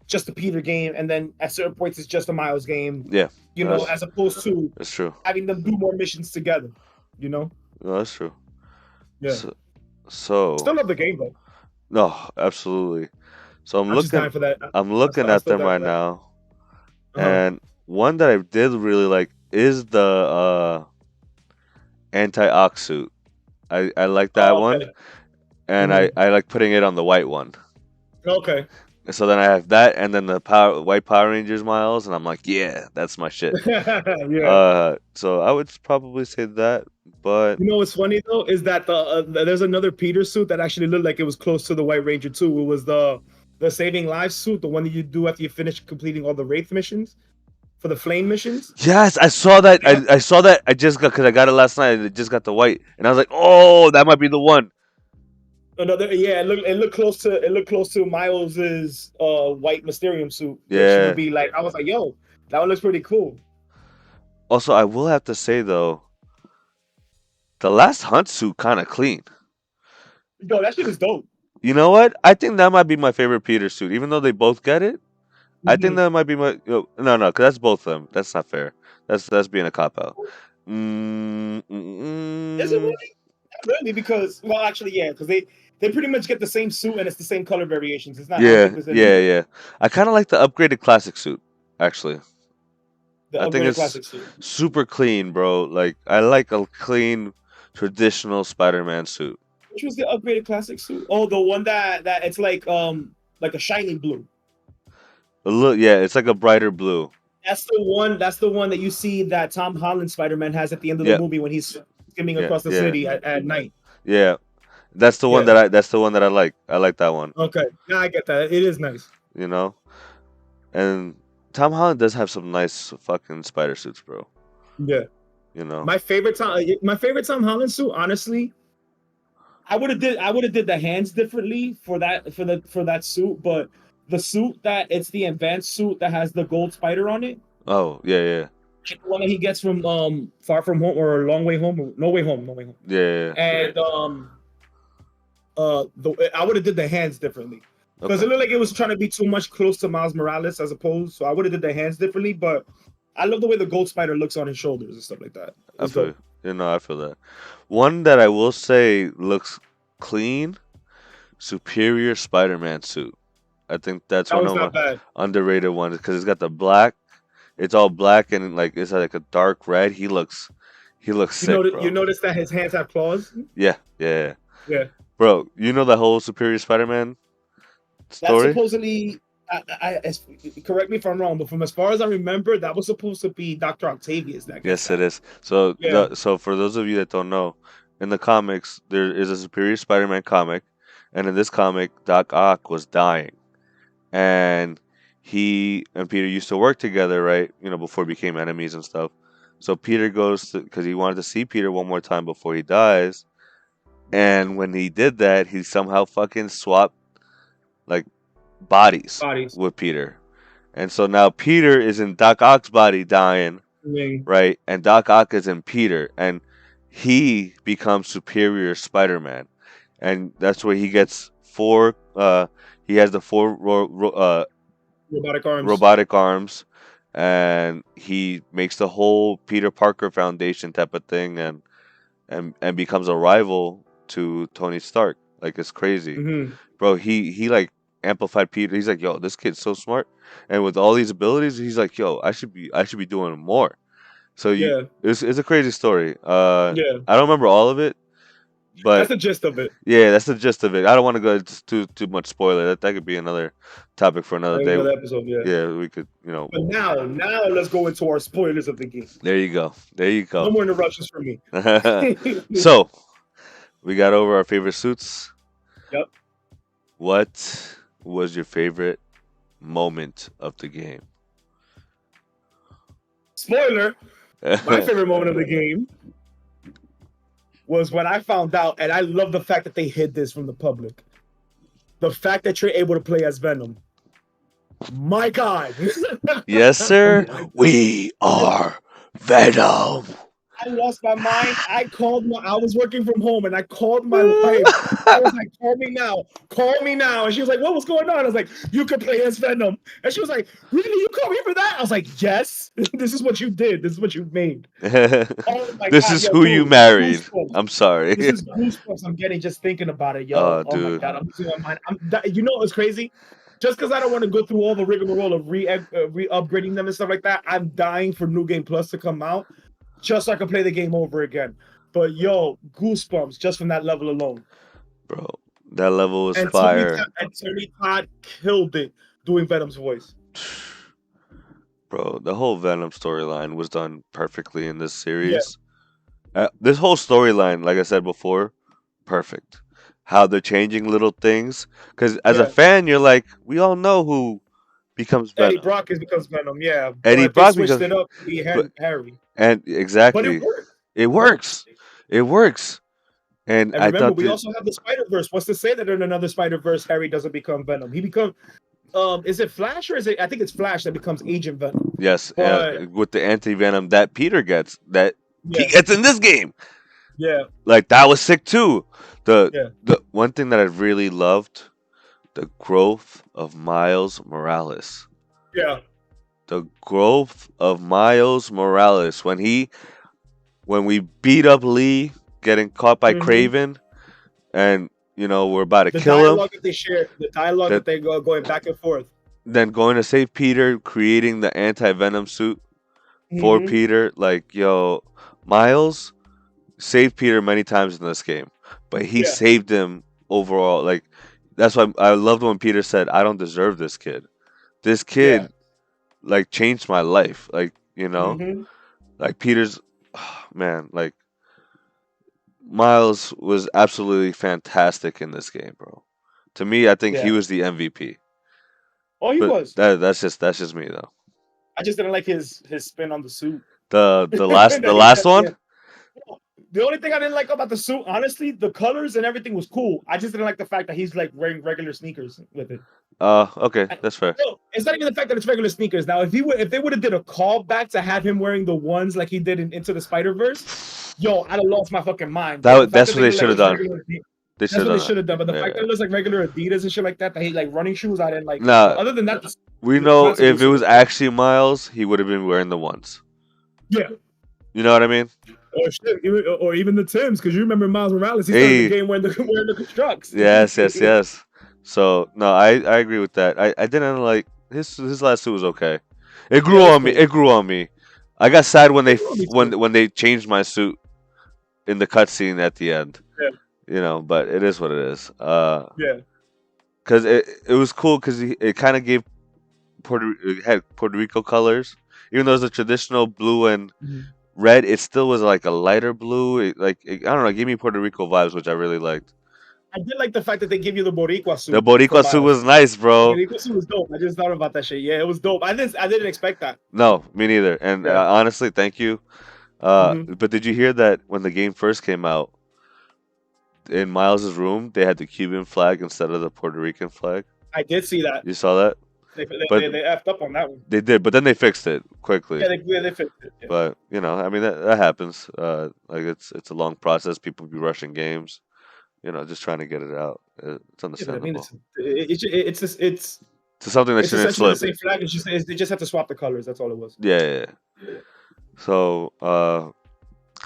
just a Peter game, and then at certain points it's just a Miles game. Yeah, You no, know, as opposed to that's true. having them do more missions together. You know. No, that's true. Yeah. So Still love the game though. no, absolutely. So I'm just dying for that. I'm looking I'm at still them dying right for that. now, Uh-huh. and one that I did really like is the anti-ox suit. I like that Oh, one, okay. and Mhm. I like putting it on the white one. Okay. So then I have that, and then the white Power Rangers Miles, and I'm like, yeah, that's my shit. Yeah. So I would probably say that, but You know what's funny though is that there's another Peter suit that actually looked like it was close to the White Ranger too. It was the Saving Lives suit, the one that you do after you finish completing all the Wraith missions for the Flame missions. yes, I saw that. Yep. I saw that. I just got because I got it last night. I just got the white, and I was like, oh, that might be the one. Another, yeah, it looked close to Miles's white Mysterium suit, which would Yeah. be like I was like, yo, that one looks pretty cool. Also, I will have to say though, the last hunt suit kind of clean. Yo, that shit is dope. You know what? I think that might be my favorite Peter suit, even though they both get it. I think Mhm. that might be my no, because that's both of them. That's not fair. That's being a cop out. Is it really? Not really, because well, actually, yeah, because they pretty much get the same suit and it's the same color variations. It's not. I don't think Yeah, there's any yeah, yeah. I kind of like the upgraded classic suit. Actually, the I think upgraded it's classic suit. super clean, bro. Like I like a clean, traditional Spider-Man suit. Which was the upgraded classic suit? Oh, the one that it's like a shiny blue. Look, yeah, it's like a brighter blue. That's the one. That's the one that you see that Tom Holland Spider-Man has at the end of the Yeah, movie when he's skimming yeah, across the yeah, city at night. yeah. That's the one Yeah. that that's the one that I like. I like that one. Okay. Yeah, I get that. It is nice. You know, and Tom Holland does have some nice fucking spider suits, bro. Yeah. You know. My favorite Tom Holland suit, honestly, I would have did the hands differently for that suit, but the suit that it's the advanced suit that has the gold spider on it, Oh yeah, yeah, the one that he gets from Far From Home or Long Way Home, or No Way Home. yeah, yeah. And I would have did the hands differently. Because Okay. it looked like it was trying to be too much close to Miles Morales as opposed. So I would have did the hands differently, but I love the way the gold spider looks on his shoulders and stuff like that. I It's feel dope. you. You know, I feel that. One that I will say looks clean, superior Spider-Man suit. I think that's That one was of my not bad. underrated ones because it's got the black. It's all black and like it's like a dark red. He looks sick, You bro. notice that his hands have claws? Yeah, yeah, Yeah. bro. You know the whole superior Spider-Man That's story? supposedly correct me if I'm wrong, but from as far as I remember, that was supposed to be Dr. Octavius that gets Yes, it that. is. So Yeah. so for those of you that don't know, in the comics there is a superior Spider-Man comic, and in this comic, Doc Ock was dying, and he and Peter used to work together, right? You know, before we became enemies and stuff. So Peter goes to because he wanted to see Peter one more time before he dies, and when he did that, he somehow fucking swapped like bodies Bodies. with Peter. And so now Peter is in Doc Ock's body dying, I mean, right? And Doc Ock is in Peter, and he becomes Superior Spider-Man, and that's where he gets four. He has the four robotic arms. robotic arms, and he makes the whole Peter Parker Foundation type of thing, and becomes a rival to Tony Stark. Like it's crazy, Hmm. bro. He like amplified Peter. He's like, yo, this kid's so smart, and with all these abilities, he's like, yo, I should be doing more. So Yeah, it's a crazy story. yeah. I don't remember all of it, That's but the gist of it. yeah, that's the gist of it. I don't want to go into too much spoiler. That could be another topic for another day. Another episode. Yeah. Yeah, we could, But now let's go into our spoilers of the game. there you go. There you No go. more interruptions from me. So, we got over our favorite suits. Yep. What was your favorite moment of the game? Spoiler. My favorite moment of the game was when I found out, and I love the fact that they hid this from the public. The fact that you're able to play as Venom. My God. Yes, Oh sir. my We God. are Venom. I lost my mind. I was working from home and I called my wife. I was like, call me now. Call me now. And she was like, what was going on? I was like, you could play as Venom. And she was like, really? You called me for that? I was like, yes. This is what you did. This is what you made. Oh my This God. is Yo, who you dude. married. Goosebumps. I'm sorry. This is goosebumps I'm getting just thinking about it, yo. Oh, Oh my dude. God. I'm losing my mind. You know what's crazy? Just because I don't want to go through all the rigmarole of re-upgrading them and stuff like that, I'm dying for New Game Plus to come out just so I can play the game over again. But yo, goosebumps just from that level alone. Bro, that level was And fire. Tony Todd killed it doing Venom's voice. Bro, the whole Venom storyline was done perfectly in this Yeah, series. This whole storyline, like I said before, perfect. How they're changing little things. Because as a yeah. fan, you're like, we all know who becomes Eddie Venom. Brock is becomes Venom, yeah. Eddie But they Brock switched becomes. it up to be But, Harry. and But it exactly. worked. It It works. works. It works. And And I remember, thought we that. also have the Spider Verse. What's to say that in another Spider Verse, Harry doesn't become Venom? He becomes is it Flash or is it? I think it's Flash that becomes Agent Venom. Yes, But with the anti venom that Peter gets, that he yeah, gets in this game. yeah, Like that was sick too. The yeah, the one thing that I really loved, the growth of Miles Morales. yeah. The growth of Miles Morales when we beat up Lee getting caught by Hmm. Craven, and we're about to The kill him. dialogue that they share, the dialogue That that they go going back and forth. then going to save Peter, creating the anti venom suit for Hmm. Peter. Like, yo, Miles saved Peter many times in this game, but he Yeah, saved him overall. Like, that's why I loved when Peter said, "I don't deserve this kid. This yeah. kid like changed my life." Hmm. Like Peter's man, like Miles was absolutely fantastic in this game, bro. To me, I think he Yeah. was the MVP. Oh, he But was. that's just me though. I just didn't like his spin on the suit. The last That the he did last at the one. end. The only thing I didn't like about the suit, honestly, the colors and everything was cool. I just didn't like the fact that he's like wearing regular sneakers with it. Okay, that's fair. No, it's not even the fact that it's regular sneakers. Now, if they would have did a callback to have him wearing the ones like he did in Into the Spider Verse, yo, I'd have lost my fucking mind. But the fact That's that what they they look like should have it's done. regular, They that's should what they have should done have done. But the that. fact Yeah. that it looks like regular Adidas and shit like that he like running shoes, I didn't like. Nah, Other than that, we the know concept if was it super was cool. actually Miles, he would have been wearing the ones. Yeah. You know what I mean? Or shit, or even the Tims, because you remember Miles Morales, he started the Hey, game wearing the wearing the constructs. yes, yes, yes. So no, I agree with that. I didn't like his last suit was okay. It Yeah, grew it was on me. cool. It grew on me. I got sad when It grew on me too. when they changed my suit in the cutscene at the end. Yeah, But it is what it is. yeah. Cause it was cool because it kind of gave it had Puerto Rico colors, even though it's a traditional blue and Mhm. red. It still was like a lighter blue. I don't know, it gave me Puerto Rico vibes, which I really liked. I did like the fact that they give you the Boricua The suit for Boricua suit Miles. was nice, The bro. Boricua suit was dope. I just thought about that shit. Yeah, it was dope. I didn't expect that. No, me neither. And Yeah. honestly, thank you. Hmm. But did you hear that when the game first came out, in Miles's room, they had the Cuban flag instead of the Puerto Rican flag? I did see that. You saw that? They But effed up on that one. they did, but then they fixed it quickly. Yeah, they fixed it. Yeah. But I mean that happens. Like it's a long process. People be rushing games. Just trying to get it out. It's Yeah, but I mean, understandable. it's To something that shouldn't essentially the slip. same flag. It's just they just have to swap the colors. That's all it was. Yeah, yeah, yeah. So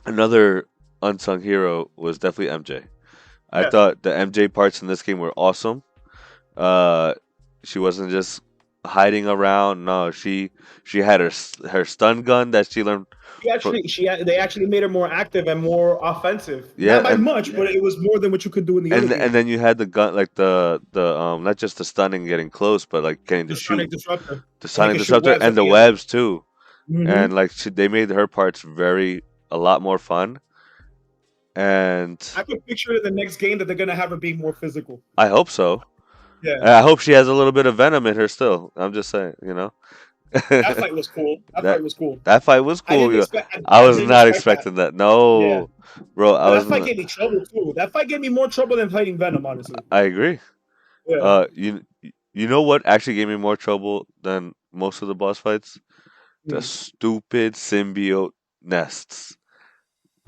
another unsung hero was definitely MJ. I Yeah, thought the MJ parts in this game were awesome. Uh, she wasn't just hiding around. No, she had her stun gun that she learned. they actually made her more active and more offensive. Yeah, Not by much, but it was more than what you could do in the other and game. then you had the gun, like the not just the stunning getting close, but like getting to The shoot Sonic Disruptor, the and it sonic can shoot disruptor webs at and the the end. webs too. Mm-hmm. And like they made her parts a lot more fun. And I could picture it in the next game that they're gonna have her being more physical. I hope so. Yeah, And I hope she has a little bit of venom in her still. I'm just saying, that fight was cool. That that fight was cool. that fight was I cool. didn't expect. I I was didn't not expect that. expecting that. Yeah, No, bro. I but was. that fight gave me trouble too. That fight gave me more trouble than fighting Venom, honestly. I agree. Yeah. You know what actually gave me more trouble than most of the boss fights? The Mm. stupid symbiote nests.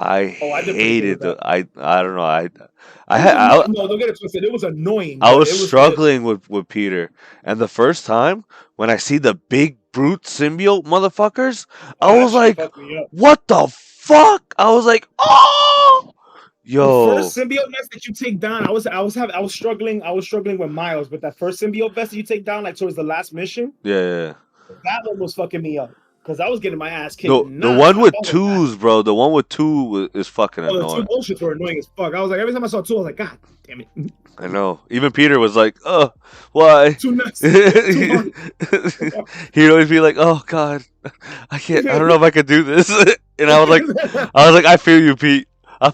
I Oh, I did pretty good with hated the. that. I don't know. It was I no, don't get it twisted. It was annoying, I but was it was. struggling with Peter, and the first time when I see the big brute symbiote motherfuckers, I Oh, that was shit like, fucked me up. "What the fuck?" I was like, "Oh, The yo, first symbiote vest that you take down, I was struggling. I was struggling with Miles, but that first symbiote vest that you take down, like towards the last mission, yeah, yeah." that one was fucking me up because I was getting my ass kicked The one nonstop. with I was like, God. twos, bro. The one with is fucking Oh, the two annoying. bullshits were annoying as fuck. I was like, every time I saw two, I was like, God damn it, I know. Even Peter was like, "Oh, why?" too nuts, too He'd hard. always be like, "Oh God, I can't. I don't know if I could do this." And I was like, "I feel you, Pete." I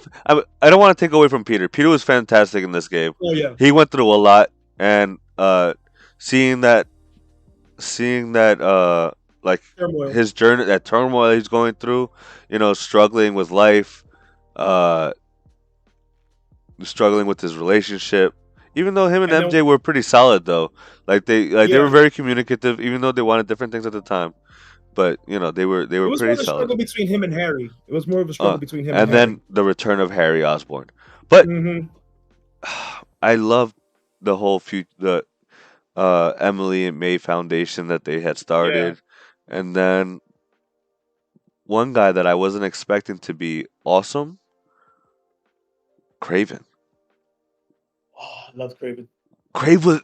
don't want to take away from Peter. Peter was fantastic in this game. Oh yeah, He went through a lot, and seeing that, like turmoil. his journey, that turmoil he's going through, struggling with life, uh, struggling with his relationship. Even though him and And then MJ were pretty solid, though, they were yeah, very communicative, even though they wanted different things at the time. But they it were was more pretty of a solid. struggle between him and Harry. It was more of a Uh, struggle between him and and Harry. then the return of Harry Osborn. But Mm-hmm. I loved the whole the Emily and May Foundation that they had Yeah. started, and then one guy that I wasn't expecting to be awesome, Craven. Oh, I love Craven. Craven,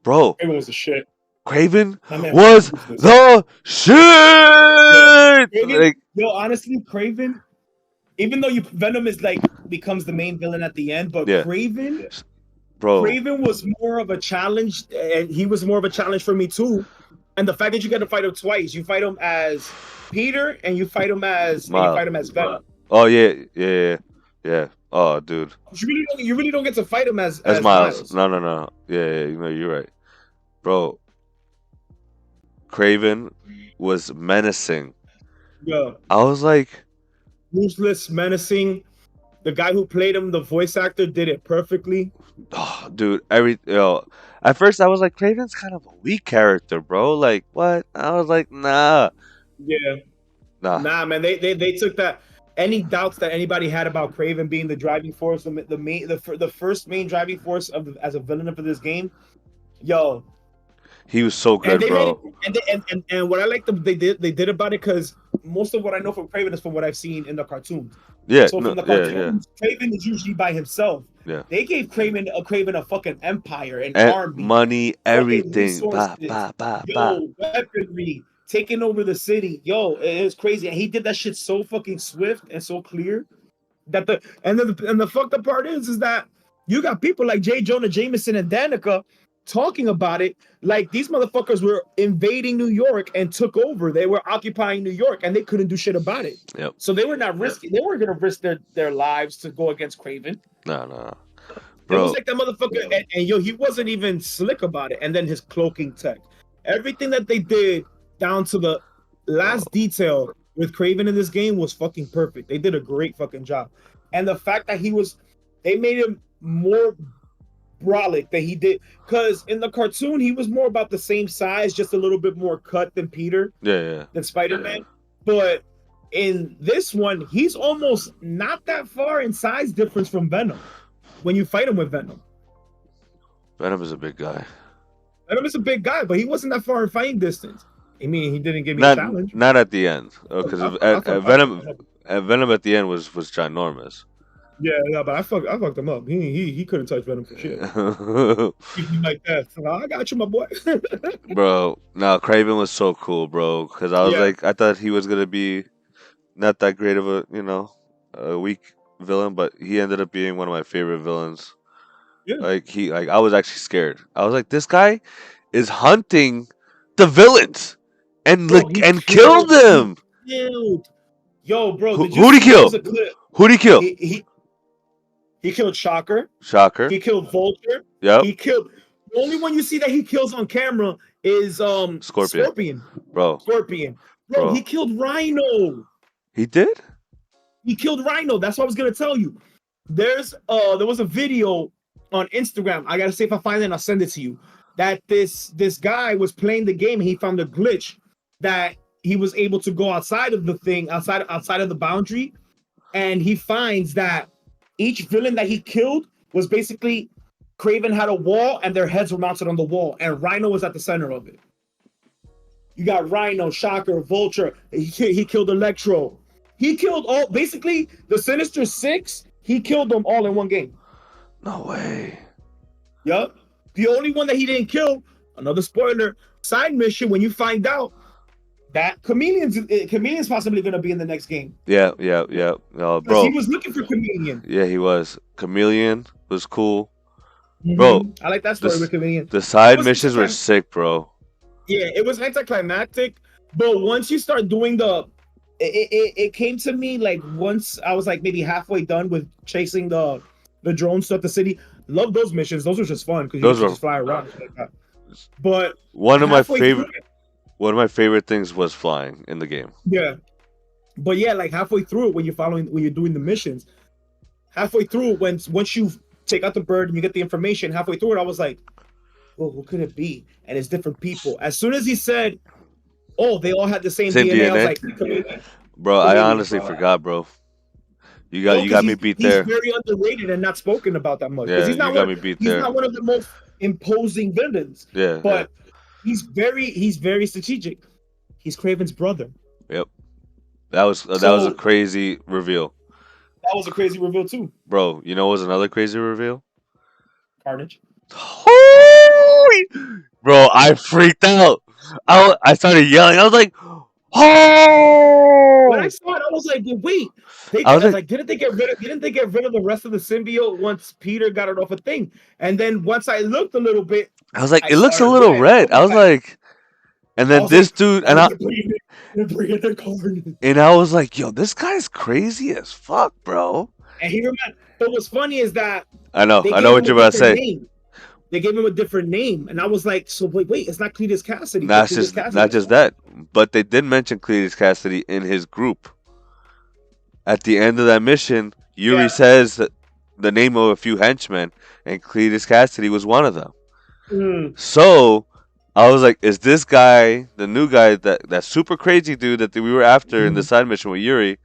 bro. Craven was the shit. Craven My man was was ruthless. the Yeah. shit. Craven, Like, yo, honestly, Craven, even though Venom is like becomes the main villain at the end, but yeah, bro. Craven was more of a challenge, and he was more of a challenge for me too. And the fact that you get to fight him twice, you fight him as Peter, and you fight him as Venom. Oh yeah, yeah, yeah. Oh, dude. You really don't get to fight him As as Miles. Miles. No, no, no. Yeah, yeah. You're right, bro. Craven was menacing. Yeah, I was like, ruthless, menacing. The guy who played him, the voice actor, did it perfectly. oh, dude. At first I was like, Craven's kind of a weak character, bro. Like, what? I was like, nah, Yeah. nah. Nah, man, they took that. Any doubts that anybody had about Craven being the driving force, the first main driving force as a villain for this game, yo, He was so and good, they made it, bro. and what I like they did about it because most of what I know from Craven is from what I've seen in the cartoons. Yeah, So no, from the yeah, yeah, cartoons, Craven is usually by himself. yeah. They gave Craven a fucking empire, an And army, money, fucking everything. Ba, resources, ba, ba, ba. yo, weaponry, taking over the city, yo, it was crazy. And he did that shit so fucking swift and so clear that the fucked up part is that you got people like J. Jonah Jameson and Danica talking about it like these motherfuckers were invading New York and took over. They were occupying New York and they couldn't do shit about it. Yep. So they were not risking. They weren't gonna risk their lives to go against Craven. No, no, It was bro. like that motherfucker, and yo, he wasn't even slick about it. And then his cloaking tech, everything that they did down to the last detail with Craven in this game was fucking perfect. They did a great fucking job. And the fact that they made him more brolic that he did. Because in the cartoon, he was more about the same size, just a little bit more cut than Peter, Yeah. than Spider-Man. But in this one, he's almost not that far in size difference from Venom when you fight him with Venom. Venom is a big guy. Venom is a big guy, but he wasn't that far in fighting distance. I mean, he didn't give me a Not challenge. not at the end, because Venom at the end was ginormous. Yeah, but I fucked him up. He couldn't touch Venom for shit. Keep me like that. So, I got you, my boy. Bro, no, Craven was so cool, bro. Because I was Yeah. like, I thought he was gonna be not that great of a, a weak villain, but he ended up being one of my favorite villains. Yeah. Like I was actually scared. I was like, this guy is hunting the villains and Bro, he and killed killed. them. He killed. Yo, bro, did you Who'd he see? There kill? was a clip. Who'd he kill? He killed Shocker. Shocker. He killed Vulture. Yep. He killed. The only one you see that he kills on camera is Scorpion. Bro. Scorpion. Bro. He killed Rhino. He did? He killed Rhino. That's what I was gonna tell you. There was a video on Instagram. I gotta see if I find it and I'll send it to you. That this guy was playing the game and he found a glitch that he was able to go outside of the thing, outside of the boundary, and he finds that each villain that he killed was basically Craven had a wall and their heads were mounted on the wall, and Rhino was at the center of it. You got Rhino, Shocker, Vulture. He killed Electro. He killed all, basically the Sinister Six. He killed them all in one game. No way. Yup. The only one that he didn't kill, another spoiler, side mission, when you find out that Chameleon's possibly going to be in the next game. Yeah. Bro. He was looking for Chameleon. Yeah, he was. Chameleon was cool. Mm-hmm. Bro, I like that story with Chameleon. The side missions were sick, bro. Yeah, it was anticlimactic, but once you start doing it came to me like once I was like maybe halfway done with chasing the drones throughout the city. Love those missions; those were just fun because you could just fly around like that. But one of my favorite things was flying in the game. Yeah, but yeah, like halfway through it when you're doing the missions, halfway through once you take out the bird and you get the information, halfway through it, I was like, well, what could it be? And it's different people. As soon as he said, oh, they all had the same DNA, I was like, bro, I honestly forgot, bro. You got me beat there. He's very underrated and not spoken about that much. Yeah, he's not me beat there. He's not one of the most imposing villains. Yeah, but he's very strategic. He's Craven's brother. Yep, that was a crazy reveal. That was a crazy reveal too, bro. You know what was another crazy reveal? Carnage. Bro, I freaked out. I started yelling. I was like, "Oh!" When I saw it, I was like, "Wait!" I was like, "Didn't they get rid of the rest of the symbiote once Peter got it off a thing?" And then once I looked a little bit, I was like, "It looks a little red." I was like, and then this dude and I was like, "Yo, this guy's crazy as fuck, bro." And but what's funny is that I know what you're about to say. They gave him a different name, and I was like, "So wait, it's not Cletus Cassidy." Not just that, but they did mention Cletus Cassidy in his group. At the end of that mission, Yuri says the name of a few henchmen, and Cletus Cassidy was one of them. So I was like, "Is this guy the new guy that super crazy dude that we were after in the side mission with Yuri?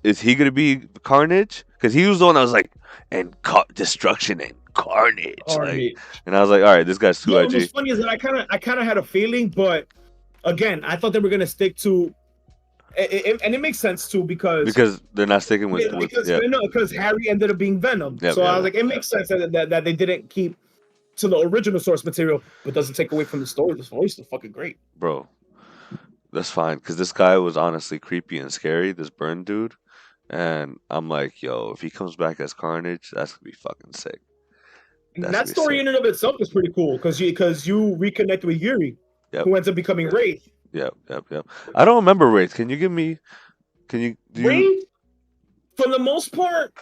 Is he gonna be Carnage? Because he was the one that was like, and destruction and carnage. Like, and I was like, all right, this guy's too edgy. What's funny is that I kind of had a feeling, but again, I thought they were gonna stick to, and it makes sense too because they're not sticking with because Harry ended up being Venom. So I was like, it makes sense that they didn't keep to the original source material, but doesn't take away from the story. The story's still fucking great, bro. That's fine because this guy was honestly creepy and scary. This Burn dude. And I'm like, yo, if he comes back as Carnage, that's gonna be fucking sick. That story in and of itself is pretty cool because you reconnect with Yuri, who ends up becoming Wraith. Yep. I don't remember Wraith. Can you Wraith? For the most part,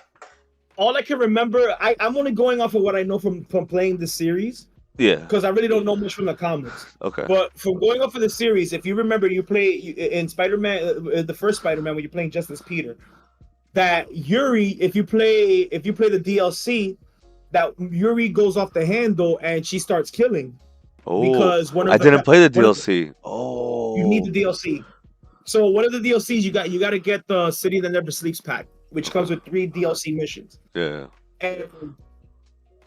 all I can remember, I'm only going off of what I know from playing the series. Yeah. Because I really don't know much from the comics. Okay. But from going off of the series, if you remember, you play in Spider-Man, the first Spider-Man, when you're playing just as Peter. That Yuri, if you play the DLC, that Yuri goes off the handle and she starts killing Oh, because I didn't play the one of DLC. you need Oh, the DLC. So one of the DLCs you got to get the City That Never Sleeps pack, which comes with 3 DLC missions. yeah. And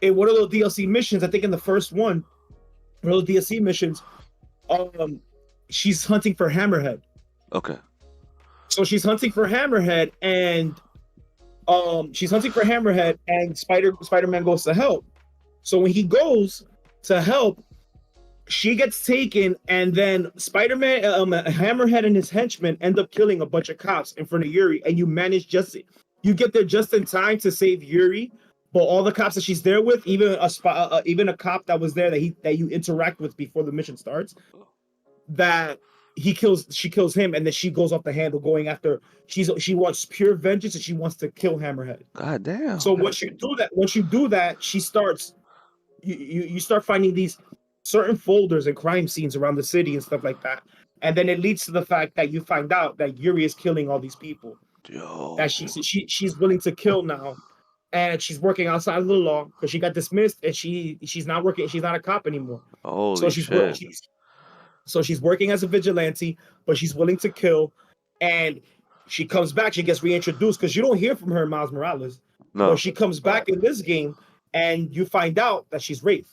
in one of those DLC missions, I think in the first one of those DLC missions, um, she's hunting for Hammerhead. Okay. So she's hunting for Hammerhead, and Spider-Man goes to help. So when he goes to help, she gets taken, and then Spider-Man, Hammerhead, and his henchmen end up killing a bunch of cops in front of Yuri, and you get there just in time to save Yuri. But all the cops that she's there with, even a cop that was there that you interact with before the mission starts, that she kills him, and then she goes off the handle going after. She wants pure vengeance, and she wants to kill Hammerhead. God damn. So once you do that, you start finding these certain folders and crime scenes around the city and stuff like that. And then it leads to the fact that you find out that Yuri is killing all these people Yo. that she's willing to kill now. And she's working outside of the law because she got dismissed, and she's not working, she's not a cop anymore. So Holy she's shit. she's working as a vigilante, but she's willing to kill. And she comes back, she gets reintroduced because you don't hear from her in Miles Morales. No. But she comes back in this game, and you find out that she's Wraith.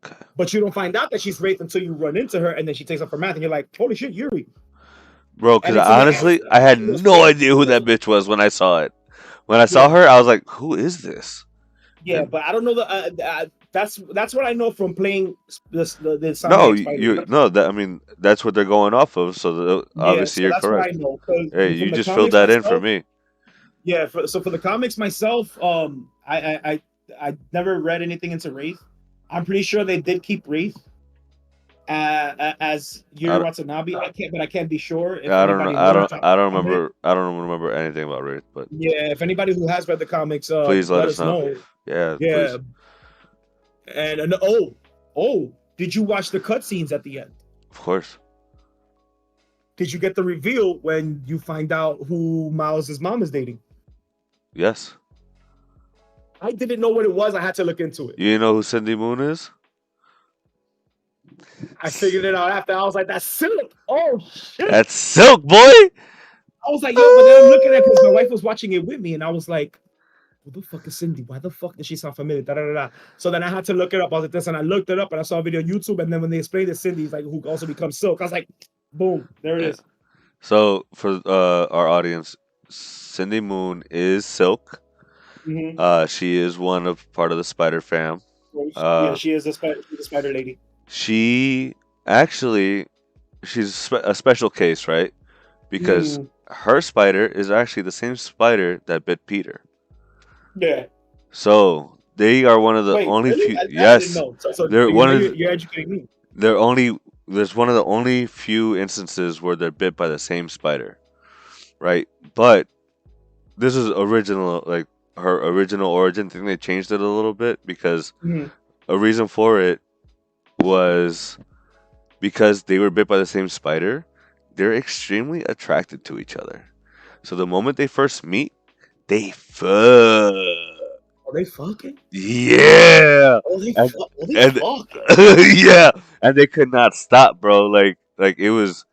Okay. But you don't find out that she's Wraith until you run into her, and then she takes up her math, and you're like, holy shit, Yuri. Bro, because And it's in the honestly, I had no idea who that bitch was when I saw it. When I saw Yeah. her, I was like, who is this? Yeah, And- but I don't know that's what I know from playing the No, Insomniac Spider. you no. That I mean, that's what they're going off of. So obviously, So you're that's what I correct. know. 'Cause Hey, from you the just filled comics that in for myself- me. Yeah, so for the comics myself, I never read anything into Wraith. I'm pretty sure they did keep Wraith as Yuri I Watanabe. I can't be sure. If I don't know. anybody I knows, don't. I don't remember. I don't remember anything about Wraith. But Yeah, if anybody who has read the comics, please let us know. know. Yeah, Yeah, please. and did you watch the cutscenes at the end? Of course. Did you get the reveal when you find out who Miles' mom is dating? Yes. I didn't know what it was. I had to look into it. You know who Cindy Moon is? I figured it out after. I was like, that's Silk. Oh shit. That's Silk, boy. I was like, yo, but then I'm looking at it because my wife was watching it with me, and I was like, who the fuck is Cindy? Why the fuck does she sound familiar? Da, da, da, da. So then I had to look it up. I was like this, and I looked it up, and I saw a video on YouTube, and then when they explained it, Cindy's like who also becomes Silk. I was like, boom, there it Yeah. is. So for our audience, Cindy Moon is Silk. Mhm. She is part of the Spider Fam. Yeah, she is a spider lady. She actually, she's a special case, right? Because her spider is actually the same spider that bit Peter. Yeah. So they are one of the Wait, only really? few. I didn't Yes, know. So they're one of the, you're educating me. they're only. There's one of the only few instances where they're bit by the same spider, right? But this is original, like her original origin. I think they changed it a little bit because Mhm. a reason for it was because they were bit by the same spider. They're extremely attracted to each other. So the moment they first meet, they fuck. Are they fucking? Yeah. And- and- fucking? Yeah, and they could not stop, bro. Like it was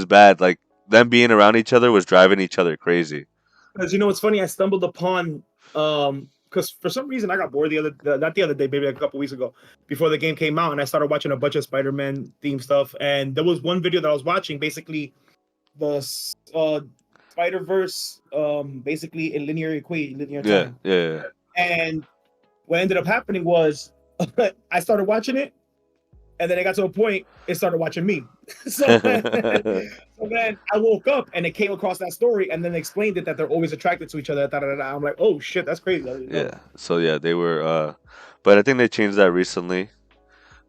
bad. Like them being around each other was driving each other crazy. Because you know what's funny? I stumbled upon because for some reason I got bored not the other day, maybe a couple weeks ago, before the game came out, and I started watching a bunch of Spider-Man themed stuff. And there was one video that I was watching, basically the Spider-Verse, basically in linear Yeah, time. yeah. And what ended up happening was I started watching it, and then it got to a point it started watching me. so then I woke up and it came across that story, and then they explained it that they're always attracted to each other. Da, da, da, da. I'm like, oh shit, that's crazy. I didn't know. Yeah. So yeah, they were. But I think they changed that recently,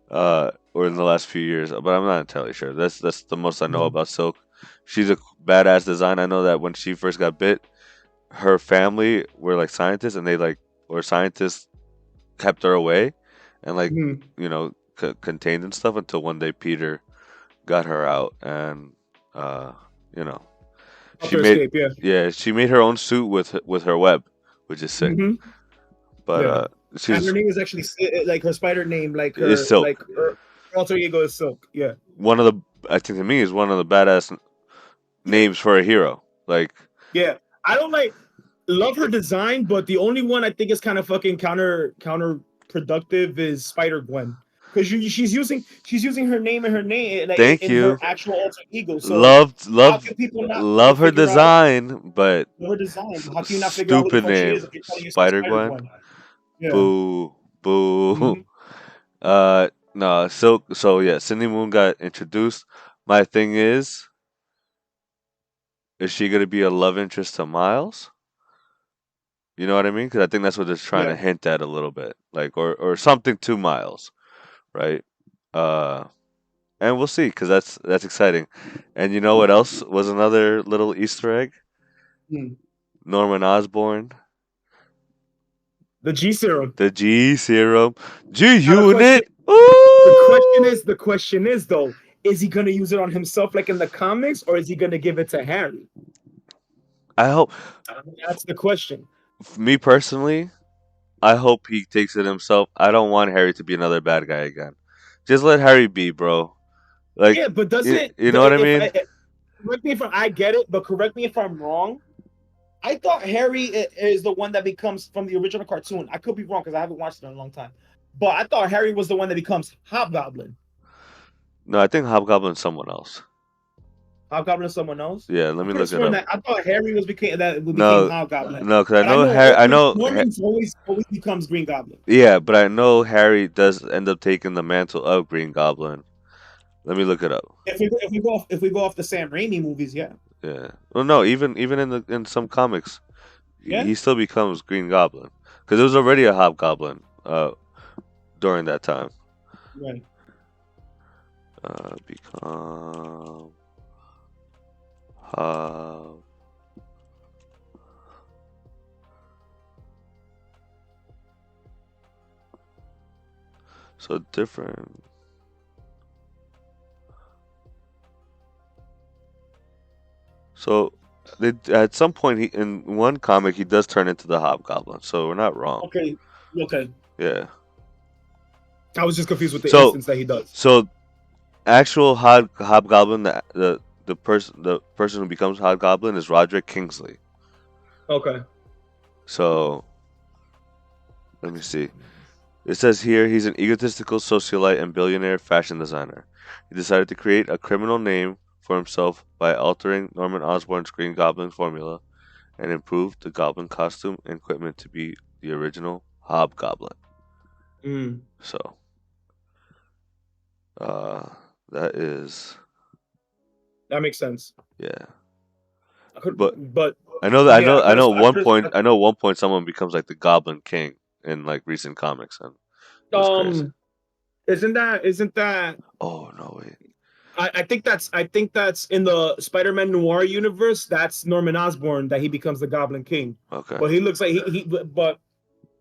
or in the last few years. But I'm not entirely sure. That's the most I know about Silk. She's a badass design. I know that when she first got bit, her family were like scientists, and scientists kept her away, and like Mhm. contained and stuff until one day Peter got her out, and you know, she Upper made escape, yeah. she made her own suit with her web, which is sick. Mhm. But Yeah. And her she's name is actually like her spider name, is Silk. like her alter ego is Silk. Yeah, One of the I think to me is one of the badass names for a hero. Like yeah. I don't like love her design, but the only one I think is kind of fucking counterproductive is Spider Gwen because she's using her name and her name like thank in her you. actual alter ego. So Loved how love can people not fucking love her figure out design, but her design? How can you not figure out who the stupid fuck she name. is if you're telling yourself Spider Spider Gwen. Gwen? Yeah. Boo. Boo. Hmm. No, Silk. So yeah, Cindy Moon got introduced. My thing is she gonna be a love interest to Miles? You know what I mean? Because I think that's what they're trying to Yeah. hint at a little bit, like or something to Miles, right? Uh, and we'll see, because that's exciting. And you know what else was another little Easter egg? Hmm. Norman Osborn, The G serum. the G serum, G Now Unit. the Ooh! question is though, is he gonna use it on himself like in the comics, or is he gonna give it to Harry? I hope, That's the question. me personally, I hope he takes it himself. I don't want Harry to be another bad guy again. Just let Harry be, bro. Like, Yeah, but does it? you know what I If mean? I correct me if I get it, but correct me if I'm wrong. I thought Harry is the one that becomes from the original cartoon. I could be wrong because I haven't watched it in a long time. But I thought Harry was the one that becomes Hobgoblin. No, I think Hobgoblin's someone else. Hobgoblin is someone else. Yeah, let I me could have look it sworn up. that I thought Harry was became No, Hobgoblin. no, because I But I know know Harry. I know. Norman's always becomes Green Goblin. Yeah, but I know Harry does end up taking the mantle of Green Goblin. Let me look it up. If we go off the Sam Raimi movies, yeah, Yeah. Well, no, even in some comics, yeah, he still becomes Green Goblin because there was already a Hobgoblin during that time. right. Become Hob. So different. So at some point, he in one comic he does turn into the Hobgoblin. So we're not wrong. Okay, okay. Yeah. I was just confused with the So instance that he does. so actual Hobgoblin, the person who becomes Hobgoblin is Roderick Kingsley. Okay. So let me see. It says here he's an egotistical socialite and billionaire fashion designer. He decided to create a criminal name for himself by altering Norman Osborn's Green Goblin formula and improved the Goblin costume and equipment to be the original Hobgoblin. Mm, So uh, that is that makes sense. yeah. I could, But but I know that yeah, at one point someone becomes like the Goblin King in like recent comics, and it was crazy. um, isn't that Oh no, wait. I think that's in the Spider-Man Noir universe. That's Norman Osborn that he becomes the Goblin King. Okay. But he looks like he but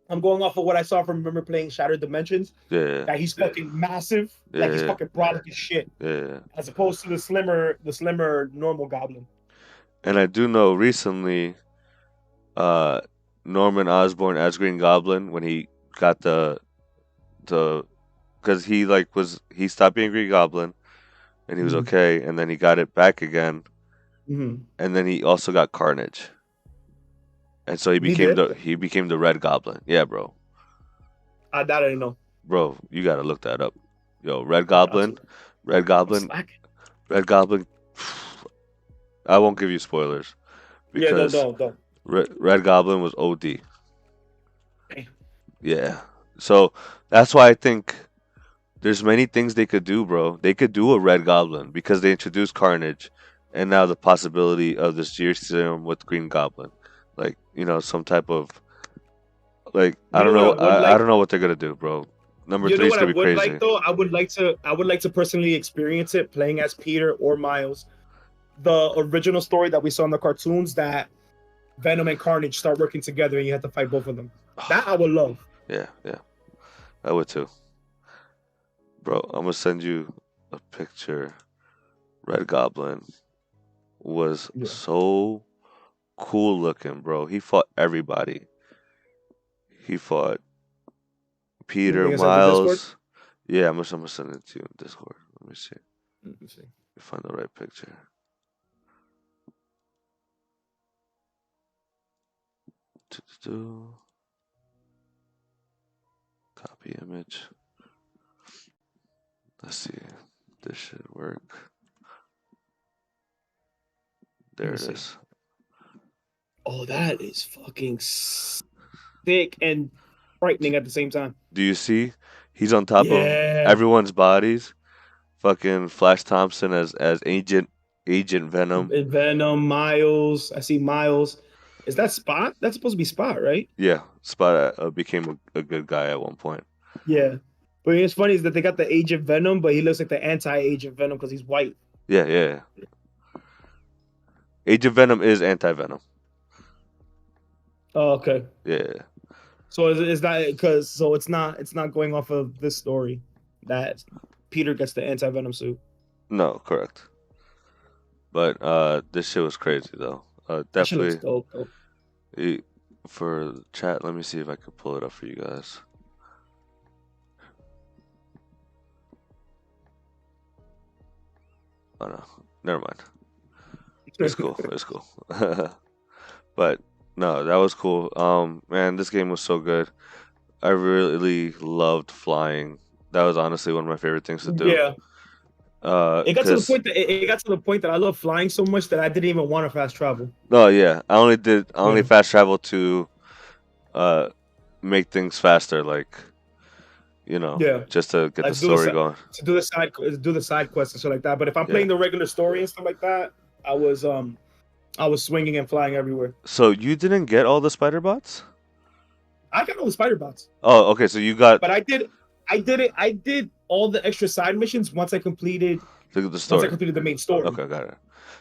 I'm going off of what I saw from remember playing Shattered Dimensions. Yeah. That he's fucking massive, like he's Yeah. fucking brolic as shit, Yeah. as opposed to the slimmer normal Goblin. And I do know recently, uh, Norman Osborn as Green Goblin when he got the because he like was he stopped being Green Goblin and he was Mhm. okay, and then he got it back again, Mhm. and then he also got Carnage, and so He did. he became the Red Goblin. Yeah, bro. I that I didn't know. Bro, you gotta look that up. Yo, Red I got to. Goblin, Red I'm Goblin, slacking. Red Goblin. I won't give you spoilers Yeah, because don't. Red Goblin was OD. Damn. Yeah. So that's why I think there's many things they could do, bro. They could do a Red Goblin because they introduced Carnage, and now the possibility of this Gear Serum with Green Goblin, like some type of like You know what I would I like? don't know what they're gonna do, bro. Number You know three is what I gonna be would like crazy. though? I would like to personally experience it playing as Peter or Miles. The original story that we saw in the cartoons that Venom and Carnage start working together and you have to fight both of them. That I would love. Yeah, yeah, I would too, bro. I'm gonna send you a picture. Red Goblin was Yeah. so cool looking, bro. He fought everybody. He fought. Peter, Anything inside the Discord? Miles. Yeah, I'm gonna send it to you in Discord. Let me see. Let me see. Find the right picture. Do-do-do. Copy image. Let's see. This should work. Let There me it see. is. Oh, that is fucking sick and frightening at the same time. Do you see? He's on top of Yeah. everyone's bodies. Fucking Flash Thompson as Agent Venom. And Venom, Miles. I see Miles. Is that Spot? That's supposed to be Spot, right? Yeah, Spot became a good guy at one point. Yeah. But it's funny is that they got the Agent Venom, but he looks like the anti-Agent Venom because he's white. Yeah, yeah. Agent Venom is anti Venom. Oh, okay. Yeah. So is that because so it's not going off of this story that Peter gets the anti-Venom suit. No, correct. But this shit was crazy though. That shit looks Definitely dope though. eh, for chat. Let me see if I can pull it up for you guys. Oh no, never mind. It's cool. It's cool. But no, that was cool. Man, this game was so good. I really loved flying. That was honestly one of my favorite things to do. Yeah. It got to the Cause point that it got to the point that I love flying so much that I didn't even want to fast travel. no, yeah, I only Yeah. fast travel to uh make things faster, like Yeah. just to get the Like do the story going. do the side quests and stuff like that. But if I'm Yeah. playing the regular story and stuff like that, I was swinging and flying everywhere. So you didn't get all the spider bots? I got all the spider bots, Oh, okay. So you got but I did all the extra side missions the once I story. completed the main story. Okay, got it.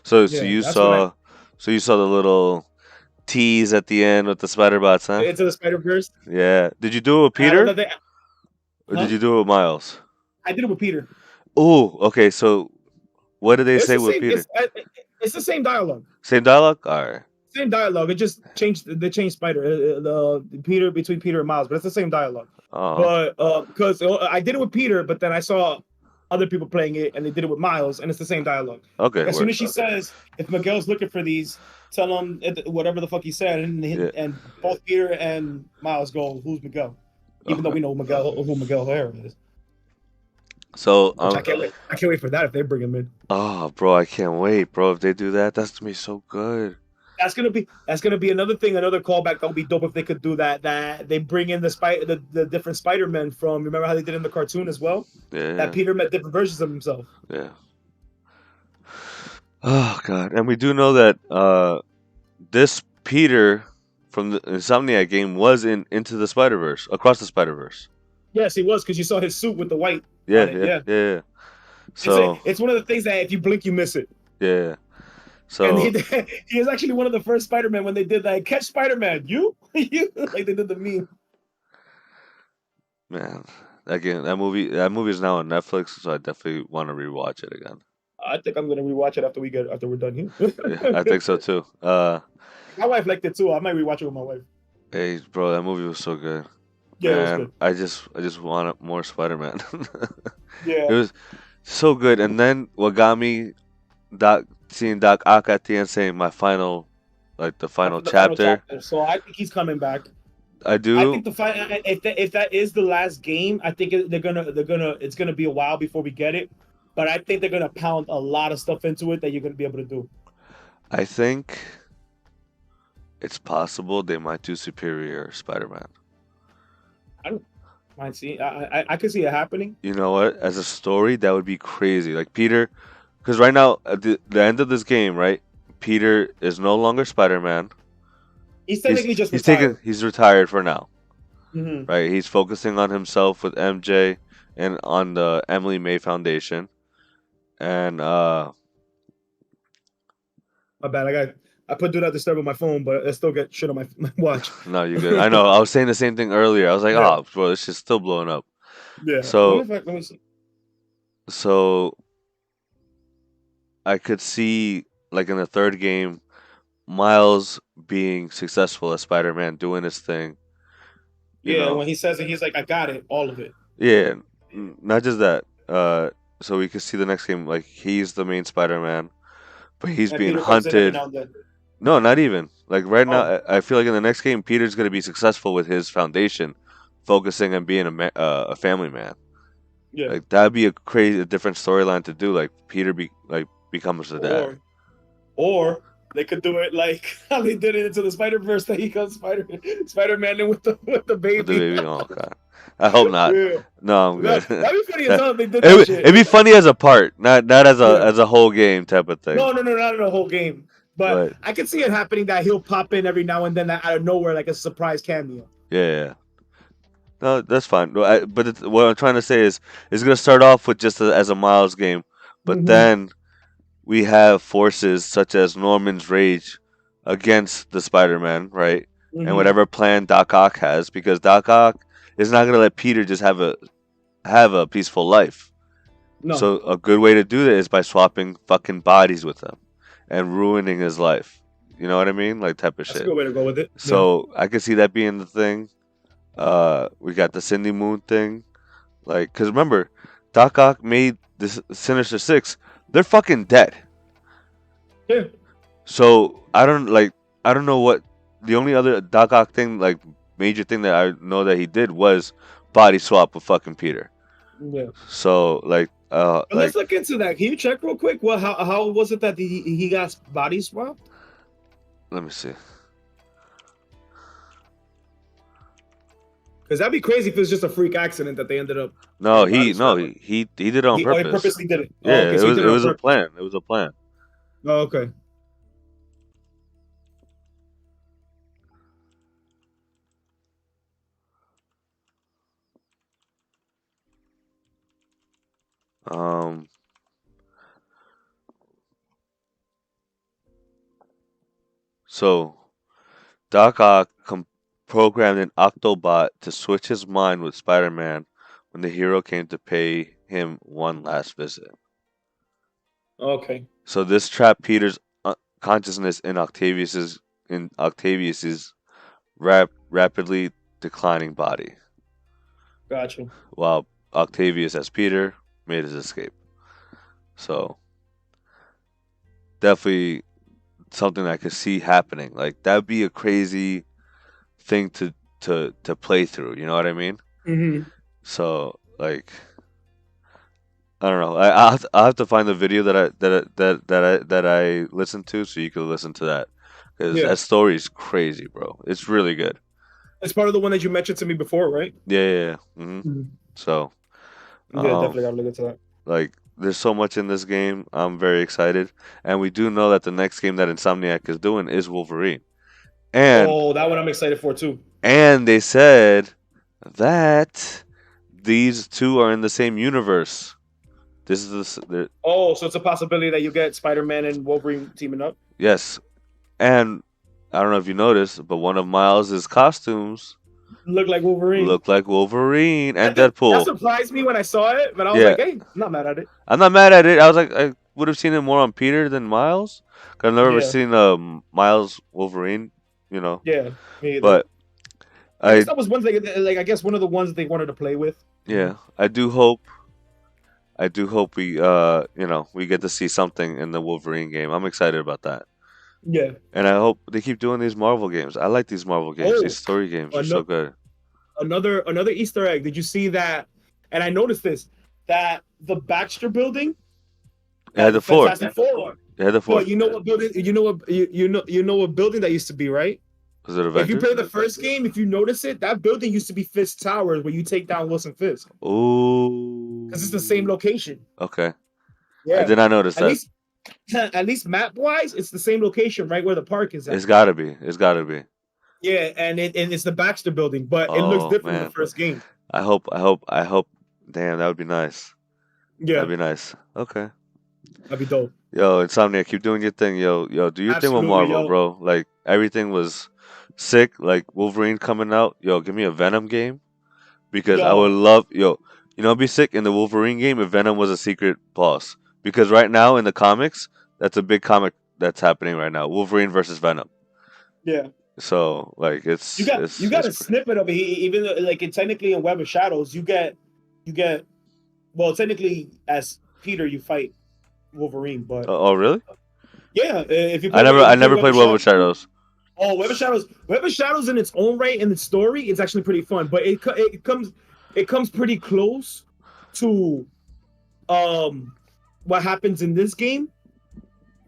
So Yeah, you that's when I saw the little tease at the end with the spider bots, huh? into the Spider Verse. Yeah. Did you do it with I had Peter another, or did huh? you do it with Miles? I did it with Peter. Oh, okay. So what did they It's say the with same. Peter? It's the same dialogue. Same dialogue? All right. Same dialogue. It just changed. They changed Spider the Peter between Peter and Miles, but it's the same dialogue. Oh, But because I did it with Peter, but then I saw other people playing it, and they did it with Miles, and it's the same dialogue. okay. Like as soon Word. as she says, "If Miguel's looking for these, tell him whatever the fuck he said," Yeah. and both Peter and Miles go, "Who's Miguel?" Even though Okay. we know who Miguel Herrera is, So which I can't wait. I can't wait for that if they bring him in. oh, bro, I can't wait, bro. If they do that, that's gonna be so good. That's gonna be another thing, another callback that would be dope if they could do that. That they bring in the different Spider-Men from. Remember how they did in the cartoon as well? That Yeah. Peter met different versions of himself. Yeah. Oh God. And we do know that this Peter from the Insomniac game was in Into the Spider Verse, across the Spider Verse. Yes, he was because you saw his suit with the white Yeah, on it. yeah, Yeah, yeah, yeah. it's So it's one of the things that if you blink, you miss it. yeah. And So he is actually one of the first Spider-Man when they did that. Catch Spider-Man, you like they did the meme. man, that movie is now on Netflix, so I definitely want to rewatch it again. I think I'm gonna rewatch it after we're done here. Yeah, I think so too. My wife liked it too. I might rewatch it with my wife. Hey, bro, that movie was so good. Yeah, it was Man, good. I just want more Spider-Man. It Yeah, was so good. And then what got me seeing Doc Ock at the end saying my final, like the final the final chapter. chapter. So I think he's coming back. I I do. think if that is the last game, I think they're gonna it's gonna be a while before we get it. But I think they're gonna pound a lot of stuff into it that you're gonna be able to do. I think it's possible they might do Superior Spider-Man. I don't mind seeing. I could see it happening. You know what? As a story, that would be crazy. Like Peter, because right now at the end of this game, right? Peter is no longer Spider-Man. He's technically just He's retired for now, hmm right? He's focusing on himself with MJ and on the Emily May Foundation. And My bad. I put do not disturb on my phone, but I still get shit on my watch. no, you're good. I know. I was saying the same thing earlier. I was like, Yeah, oh, bro, this shit's still blowing up. yeah. So Let me see. so I could see like in the third game, Miles being successful as Spider-Man, doing his thing. you Yeah, know. when he says it, he's like, I got it, all of it. Yeah, not just that. So we can see the next game like he's the main Spider-Man, but he's And being Peter comes in every hunted. now and then. No, not even. Like right now, Oh, I feel like in the next game, Peter's gonna be successful with his foundation, focusing on being a family man. yeah. Like that'd be a crazy, a different storyline to do. Like Peter becomes the dad Or or they could do it like how they did it into the Spider Verse that he comes Spider Man in with the with the baby. baby. Oh god, I hope not. Yeah, No, I'm good. that'd be funny as That hell if they did that it'd shit. be funny as a part, not Yeah. as a whole game type of thing. No, not in the whole game. But But I can see it happening that he'll pop in every now and then out of nowhere like a surprise cameo. yeah, yeah. No, that's fine. No, but what I'm trying to say is, it's gonna start off with just as a Miles game, but Mm-hmm. then we have forces such as Norman's Rage against the Spider-Man, right? And Mm-hmm. whatever plan Doc Ock has, because Doc Ock is not gonna let Peter just have a peaceful life. No, So a good way to do that is by swapping fucking bodies with him and ruining his life. You know what I mean? Like type of that's a shit. good way to go with it. Yeah. So I could see that being the thing. We got the Cindy Moon thing. Like, cause remember, Doc Ock made this Sinister Six. They're fucking dead. Yeah. So I don't know what the only other Doc Ock thing like major thing that I know that he did was body swap with fucking Peter. Yeah. So But let's look into that. Can you check real quick? Well, how was it that he got body swapped? let me see. Because that'd be crazy if it was just a freak accident that they ended up No, body swapping. he did it on He purpose. purposely did it. Oh, Yeah, okay, so he did it it on was a purpose. plan. It was a plan. Oh, okay. Um, so Doc Ock programmed an Octobot to switch his mind with Spider-Man when the hero came to pay him one last visit. Okay. So this trapped Peter's consciousness in Octavius's rapidly declining body, Gotcha. while Octavius as Peter made his escape. So definitely something I could see happening. Like that'd be a crazy thing to play through. You know what I mean? Mm-hmm. So like I don't know. I'll have to find the video that I listened to so you can listen to that because Yeah. that story is crazy, bro. It's really good. It's part of the one that you mentioned to me before, right? Yeah, yeah, yeah. Mhm. So Yeah, um, definitely gotta look into that. like there's so much in this game. I'm very excited, and we do know that the next game that Insomniac is doing is Wolverine, and Oh, that one I'm excited for too. they said that these two are in the same universe. This is Oh, so it's a possibility that you get Spider-Man and Wolverine teaming up. yes, and I don't know if you noticed, but one of Miles's costumes Look like Wolverine. looked like Wolverine and That Deadpool. surprised me when I saw it, but I was Yeah, like, hey, I'm not mad at it. I'm not mad at it. I was like, I would have seen it more on Peter than Miles. 'Cause I've never Yeah, seen Miles Wolverine, you know. yeah, me either. But I guess I, that was one thing. Like, I guess one of the ones they wanted to play with. yeah, I do hope we, you know, we get to see something in the Wolverine game. I'm excited about that, Yeah. and I hope they keep doing these Marvel games. I like these Marvel games. These Oh, story games are so ano- good. another Easter egg. Did you see that? And I noticed this that the Baxter building, It had the the fort. Fantastic Four one. It had the No, fort. you know what building? You know what building that used to be, right? Was it If you Avengers? play the first game, if you notice it, that building used to be Fisk Towers, where you take down Wilson Fisk, because it's the same Ooh. location. Okay. I Yeah, did not notice at that. least at least map wise, it's the same location, right where the park is It's at. gotta be. It's gotta be. Yeah, and it's the Baxter building, but it looks Oh different in the man. first game. I hope. Damn, that would be nice. That'd Yeah, be nice. Okay. that'd be dope. Yo, Insomnia, keep doing your thing. Yo, do your thing with Absolutely, Marvel, yo. bro. Like everything was sick. Like Wolverine coming out. Yo, give me a Venom game because I would Yo, love. Yo, you know, it'd be sick in the Wolverine game if Venom was a secret boss. Because right now in the comics, that's a big comic that's happening right now. Wolverine versus Venom. yeah. So like You got a snippet of it. Even though, like technically in Web of Shadows, you get well technically as Peter you fight Wolverine, but oh really? yeah, I if you play never Web played of Web of Shadows. Shadows. Oh, Web of Shadows in its own right in the story is actually pretty fun, but it comes pretty close to um what happens in this game,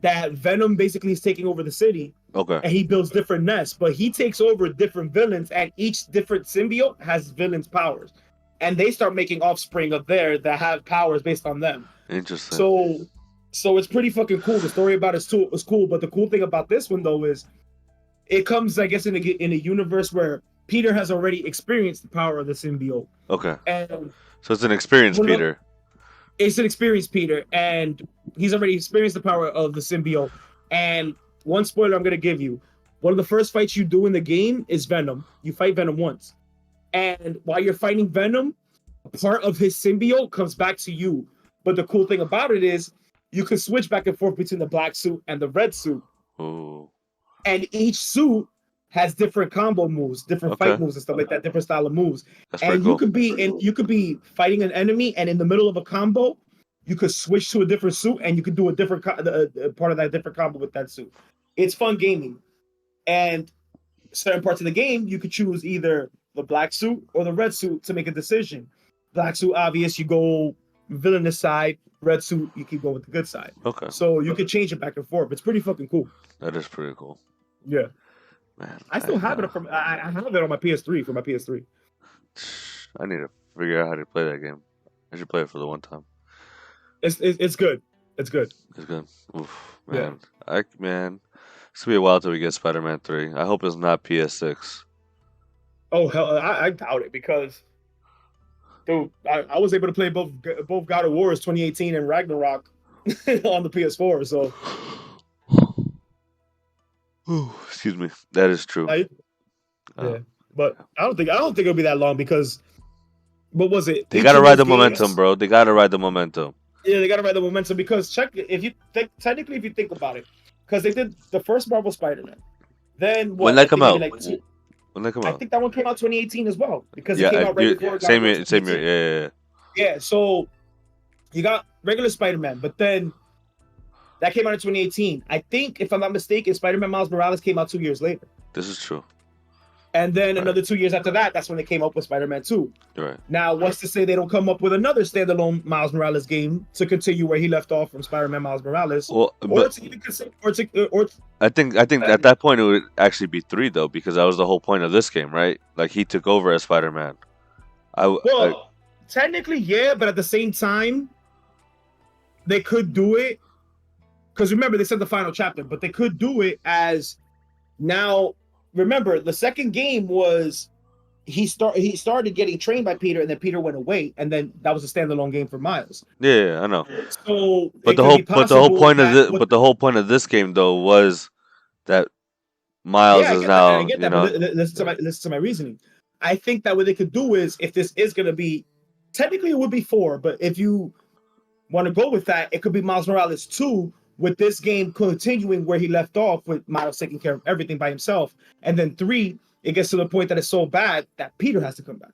that Venom basically is taking over the city Okay. and he builds different nests, but he takes over different villains and each different symbiote has villains powers. And they start making offspring of there that have powers based on them. Interesting. So it's pretty fucking cool. The story about it was cool, but the cool thing about this one though is it comes, I guess, in a universe where Peter has already experienced the power of the symbiote. Okay. And So it's an experienced Peter. It's an experienced Peter, and he's already experienced the power of the symbiote. And one spoiler I'm gonna give you: one of the first fights you do in the game is Venom. You fight Venom once, and while you're fighting Venom, part of his symbiote comes back to you. But the cool thing about it is you can switch back and forth between the black suit and the red suit. Ooh. And each suit has different combo moves, different fight moves and stuff like that, different style of moves. That's and cool. You could be fighting an enemy, and in the middle of a combo, you could switch to a different suit, and you could do a different part of that different combo with that suit. It's fun gaming, and certain parts of the game you could choose either the black suit or the red suit to make a decision. Black suit, obvious, you go villainous side. Red suit, you keep going with the good side. Okay. So you could change it back and forth. It's pretty fucking cool. That is pretty cool. Yeah. Man, I still have it from. I have it on my PS3 for my PS3. I need to figure out how to play that game. I should play it for the one time. It's good. It's good. It's good. Oof, man. Yeah. Man, it's gonna be a while till we get Spider-Man 3. I hope it's not PS6. Oh hell, I doubt it because, dude, I was able to play both God of Wars 2018 and Ragnarok on the PS4. So. Ooh, excuse me. That is true. Yeah, but I don't think it'll be that long because, what was it? They gotta ride the momentum, bro. They gotta ride the momentum. Yeah, they gotta ride the momentum because if you think about it, because they did the first Marvel Spider-Man, then what? When that come out? When that come out? I think that one came out 2018 as well because it came out right before. Same year. Yeah. So you got regular Spider-Man, but then. That came out in 2018. I think, if I'm not mistaken, Spider-Man Miles Morales came out 2 years later. This is true. And then another 2 years after that, that's when they came up with Spider-Man 2. Right. Now, what's to say they don't come up with another standalone Miles Morales game to continue where he left off from Spider-Man Miles Morales? Well, I think at that point it would actually be 3 though, because that was the whole point of this game, right? Like he took over as Spider-Man. Technically, yeah, but at the same time, they could do it. Because remember, they said the final chapter, but they could do it as now. Remember, the second game was he started getting trained by Peter, and then Peter went away, and then that was a standalone game for Miles. Yeah, I know. So, but the whole point of this game though was that Miles is now. Listen to my reasoning. I think that what they could do is, if this is going to be, technically it would be 4, but if you want to go with that, it could be Miles Morales 2. With this game continuing where he left off, with Miles taking care of everything by himself, and then 3, it gets to the point that it's so bad that Peter has to come back.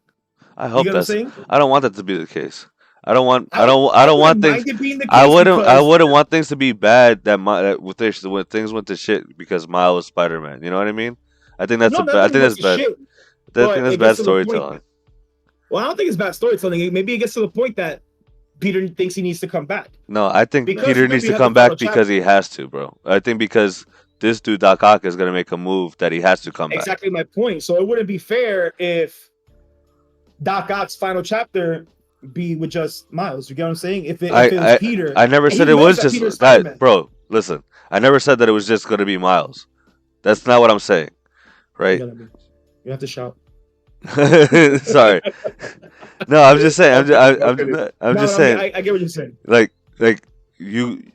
I hope that's. I don't want that to be the case. I don't want things. I wouldn't want things to be bad when things went to shit because Miles was Spider-Man. You know what I mean? I think that's I think that's bad. I think that's bad storytelling. Well, I don't think it's bad storytelling. Maybe it gets to the point that Peter thinks he needs to come back. No, I think Peter needs to come back because he has to, bro. I think because this dude Doc Ock is gonna make a move that he has to come back. Exactly my point. So it wouldn't be fair if Doc Ock's final chapter be with just Miles. You get what I'm saying? If it was Peter, I never said it was just that, bro. Listen, I never said that it was just gonna be Miles. That's not what I'm saying, right? You have to shout. Sorry. No, I'm just saying. I'm just saying. I get what you're saying. Like you,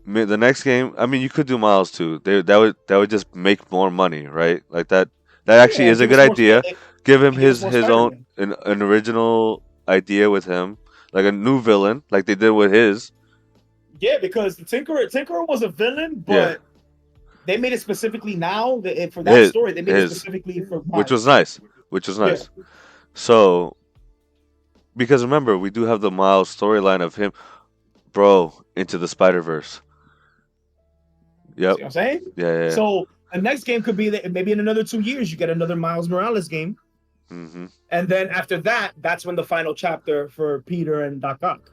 the next game. I mean, you could do Miles too. That would just make more money, right? Like that. That actually is a good idea. Give him his own an original idea with him, like a new villain, like they did with his. Yeah, because Tinkerer was a villain, but they made it specifically now for that His, story. They made it his, specifically for which was Miles. nice, which was Yeah, nice. So because remember, we do have the Miles storyline of him, bro, into the Spider Verse. Yep. see what I'm saying? Yeah, yeah. So the next game could be that maybe in another 2 years you get another Miles Morales game, Mm-hmm. and then after that, that's when the final chapter for Peter and Doc Ock.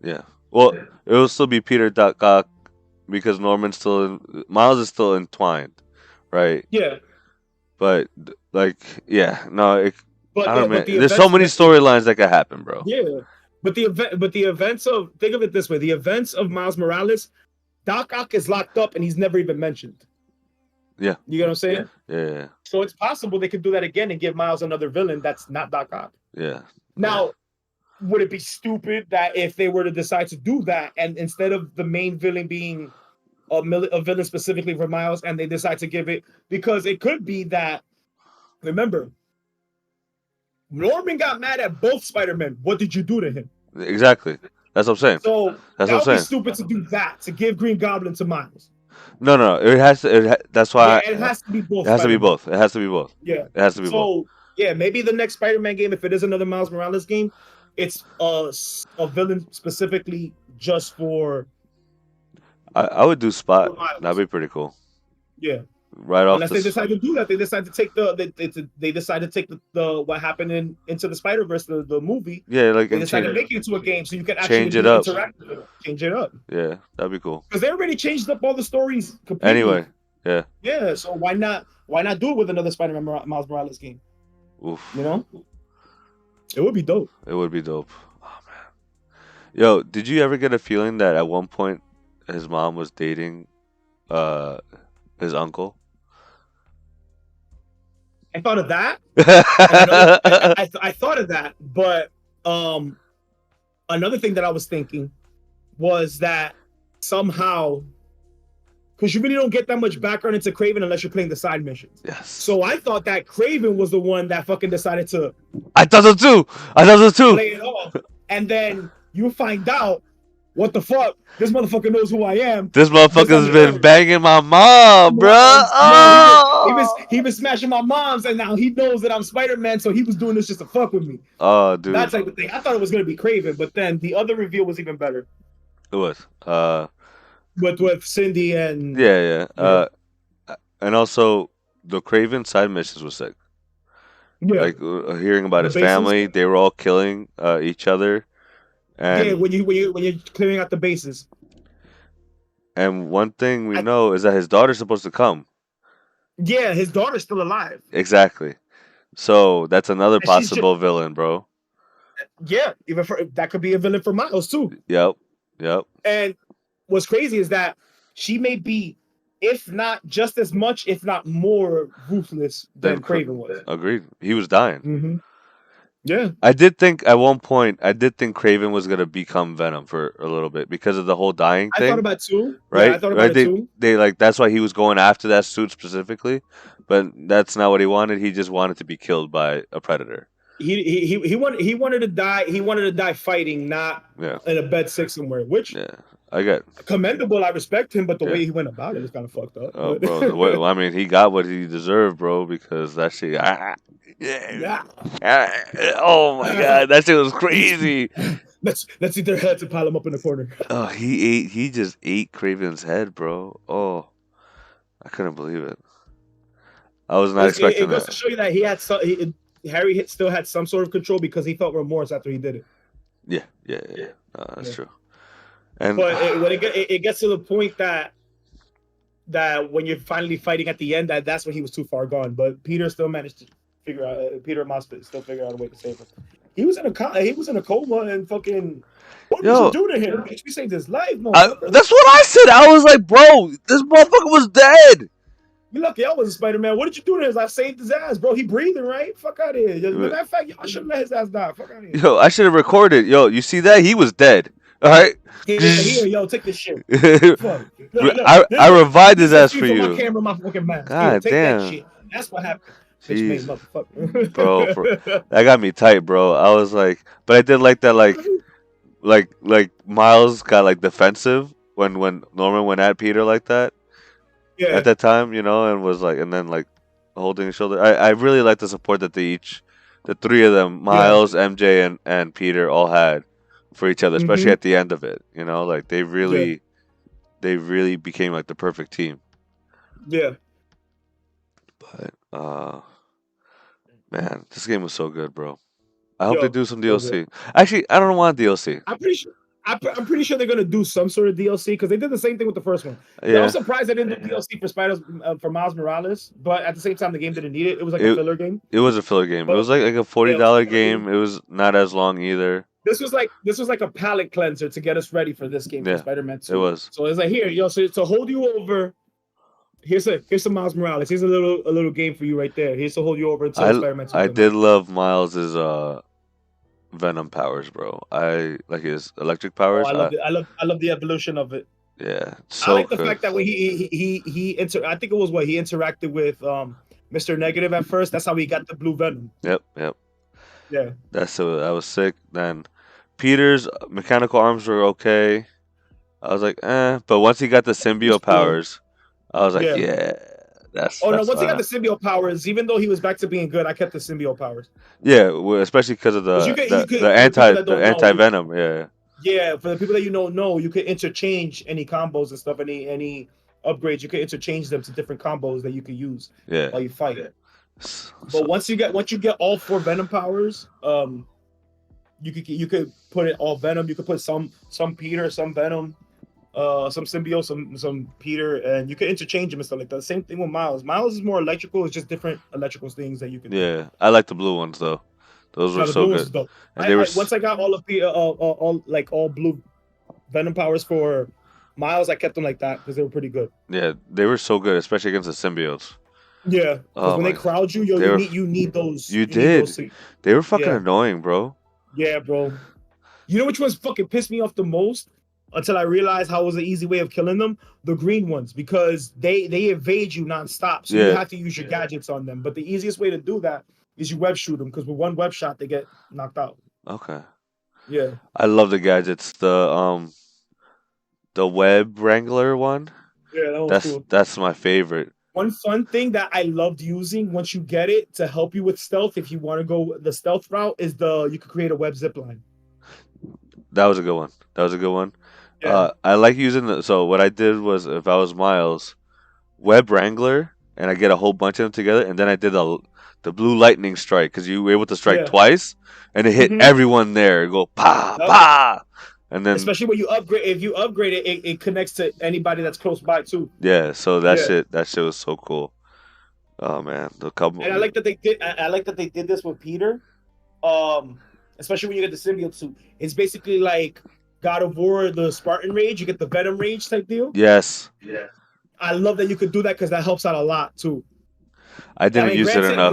Yeah. Well, it will still be Peter Doc because Norman's still Miles is still entwined, right? Yeah, But like, yeah, no, I don't know. but the There's so events many storylines that could happen, bro. yeah, but the events of think of it this way: the events of Miles Morales, Doc Ock is locked up and he's never even mentioned. Yeah, You get what I'm saying? yeah, So it's possible they could do that again and give Miles another villain that's not Doc Ock. yeah. Now, would it be stupid that if they were to decide to do that and instead of the main villain being a villain specifically for Miles and they decide to give it because it could be that remember Norman got mad at both Spider-Men. What did you do to him? Exactly. That's what I'm saying. So That's that what would I'm be saying. stupid to do that to give Green Goblin to Miles. No, no, it has to. That's Yeah, why it has to be both it has to be Spider-Men. both. It has to be both. Yeah. It has to be both. So yeah, maybe the next Spider-Man game, if it is another Miles Morales game, it's a villain specifically just for I would do Spot. Miles. That'd be pretty cool. Yeah. Right off Unless they decide to do that, they decide to take they decide to take the what happened in Into the Spider-Verse, the movie. Yeah, like They and decide to change, make it into a game so you can actually change it up. interact with it. Change it up. Yeah, that'd be cool. Because they already changed up all the stories completely. Anyway, yeah. Yeah, so why not do it with another Spider-Man Miles Morales game? Oof. You know? It would be dope. It would be dope. Oh man. Yo, did you ever get a feeling that at one point his mom was dating his uncle? I thought of that. I thought of that, but another thing that I was thinking was that somehow, because you really don't get that much background into Craven unless you're playing the side missions. Yes. So I thought that Craven was the one that fucking decided to I thought so too. I thought so too. play it off, and then you find out what the fuck. This motherfucker knows who I am. This motherfucker's been banging my mom, bro. Oh. He was smashing my mom's, and now he knows that I'm Spider-Man, so he was doing this just to fuck with me. Oh, dude. That type of thing. I thought it was gonna be Craven, but then the other reveal was even better. It was. With Cindy and Yeah. And also the Craven side missions was sick. yeah, Like hearing about The his bases? family, they were all killing each other. And yeah. When you're clearing out the bases. and one thing we know is that his daughter's supposed to come. Yeah, his daughter's still alive. Exactly. So that's another And she's possible villain, bro. Yeah, even that could be a villain for Miles too. Yep. And what's crazy is that she may be, if not just as much, if not more ruthless than Craven was. Agreed. He was dying. Mm-hmm. Yeah. I did think at one point, Craven was gonna become Venom for a little bit because of the whole dying I thing. thought about it too. Right? Yeah, I thought about it too. They like that's why he was going after that suit specifically, but that's not what he wanted. He just wanted to be killed by a predator. He wanted to die. He wanted to die fighting, not in a bed sick somewhere. Which I get commendable. I respect him, but the way he went about it was kind of fucked up. Oh, bro, I mean, he got what he deserved, bro, because that shit. Oh my god, that shit was crazy. Let's eat their heads and pile them up in the corner. Oh, he just ate Craven's head, bro. Oh, I couldn't believe it. I was not expecting it goes to show you that Harry still had some sort of control because he felt remorse after he did it. Yeah. That's true. And but when it gets to the point that when you're finally fighting at the end, that's when he was too far gone. But Peter still managed to figure out. Peter Moss still figure out a way to save him. He was in a coma and fucking. What did you do to him? We saved his life. That's what I said. I was like, bro, this motherfucker was dead. You lucky I wasn't Spider-Man. What did you do to him? I saved his ass, bro. He breathing, right? Fuck out of here. As a matter of fact, y'all shouldn't let his ass die. Fuck out of here. Yo, I should have recorded. Yo, you see that? He was dead. All right. Here, yo, take this shit. I revived his ass for you. My camera, my fucking mask. God damn. That shit. That's what happened. Jeez. Bro, that got me tight, bro. I was like, but I did like that, like Miles got like defensive when Norman went at Peter like that. at Yeah, that time, and was like, and then like holding his shoulder. I really like the support that the three of them, yeah. Miles, MJ, and Peter, all had for each other, especially Mm-hmm. at the end of it. Like Yeah, they really became like the perfect team. yeah. But man, this game was so good, bro. I hope they Yo, do some so good. DLC. Actually, I don't want DLC. I'm pretty sure. I'm pretty sure they're gonna do some sort of DLC because they did the same thing with the first one. I'm Yeah, surprised they didn't do DLC for for Miles Morales, but at the same time, the game didn't need it. It was like a it filler game. it was a filler game. It But was like a yeah, it was a $40 filler game. game. It was not as long either. This was like a palate cleanser to get us ready for this game for Yeah, Spider-Man it 2. was. So it's like here, yo, so to hold you over, here's some Miles Morales. Here's a little game for you right there. Here's to hold you over until I Spider-Man 2 I comes out. did love Miles's Venom powers, bro. I like his electric Oh, powers. I love it. I love the evolution of it. Yeah, I so like the good. fact that when I think it was what he interacted with Mr. Negative at first. That's how he got the blue venom. Yep, yep. Yeah. That was sick. Then Peter's mechanical arms were okay. I was like, but once he got the He was symbiote cool. powers, I was like, Yeah. yeah, that's Oh no, that's once he got fine. the symbiote powers, even though he was back to being good, I kept the symbiote powers. Yeah, well, especially because of Because you could for the people that the don't know, anti venom. Yeah, yeah, for the people that you don't know, you could interchange any combos and stuff, any upgrades, you could interchange them to different combos that you could use yeah. while you fight. But So once you get all four venom powers, you could put it all venom, you could put some Peter, some venom, some symbiote, some Peter, and you can interchange them and stuff like that. Same thing with Miles. Miles is more electrical. It's just different electrical things that you can do. yeah, I like the blue ones though. Those were Now the so blue ones good, is dope. and they were Once I got all of the all blue Venom powers for Miles, I kept them like that because they were pretty good. yeah, they were so good, especially against the symbiotes. Yeah, because Oh when they my, crowd you, yo, they were. You you need those did. things. They were fucking Yeah, annoying, bro. yeah, bro. You know which ones fucking pissed me off the most? Until I realized how it was an easy way of killing them, the green ones, because they evade you nonstop. So you Yeah. have to use your gadgets on them. But the easiest way to do that is you web shoot them because with one web shot they get knocked out. Okay. Yeah, I love the gadgets. The web wrangler one. yeah, that was cool. That's my favorite. One fun thing that I loved using once you get it to help you with stealth, if you want to go the stealth route, is you could create a web zip line. That was a good one. That was a good one. Yeah, I like using so what I did was if I was Miles, web wrangler, and I get a whole bunch of them together, and then I did the blue lightning strike because you were able to strike yeah. twice, and it hit Mm-hmm. everyone there. Go pa Yep. pa, and then Especially when you upgrade, if you upgrade it, it connects to anybody that's close by too. yeah. So Yeah, that shit was so cool. Oh man, the couple. and I like that they did. I like that they did this with Peter. Um, Especially when you get the symbiote suit, it's basically like God of War, the Spartan Rage. You get the Venom Rage type deal. Yes, Yeah, I love that you could do that because that helps out a lot too. I I didn't mean, use it enough.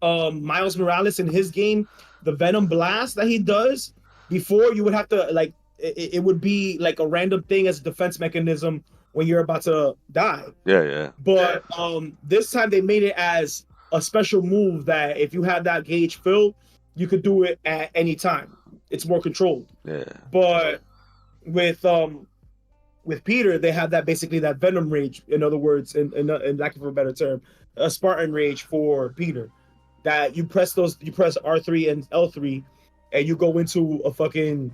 Miles Morales in his game, the Venom Blast that he does, before you would have to like it would be like a random thing as a defense mechanism when you're about to die. Yeah, yeah, But this time they made it as a special move that if you have that gauge filled, you could do it at any time. It's more controlled. yeah. But with Peter, they have that basically that Venom Rage. In other words, in lack of a better term, a Spartan Rage for Peter. That you press R3 and L3, and you go into a fucking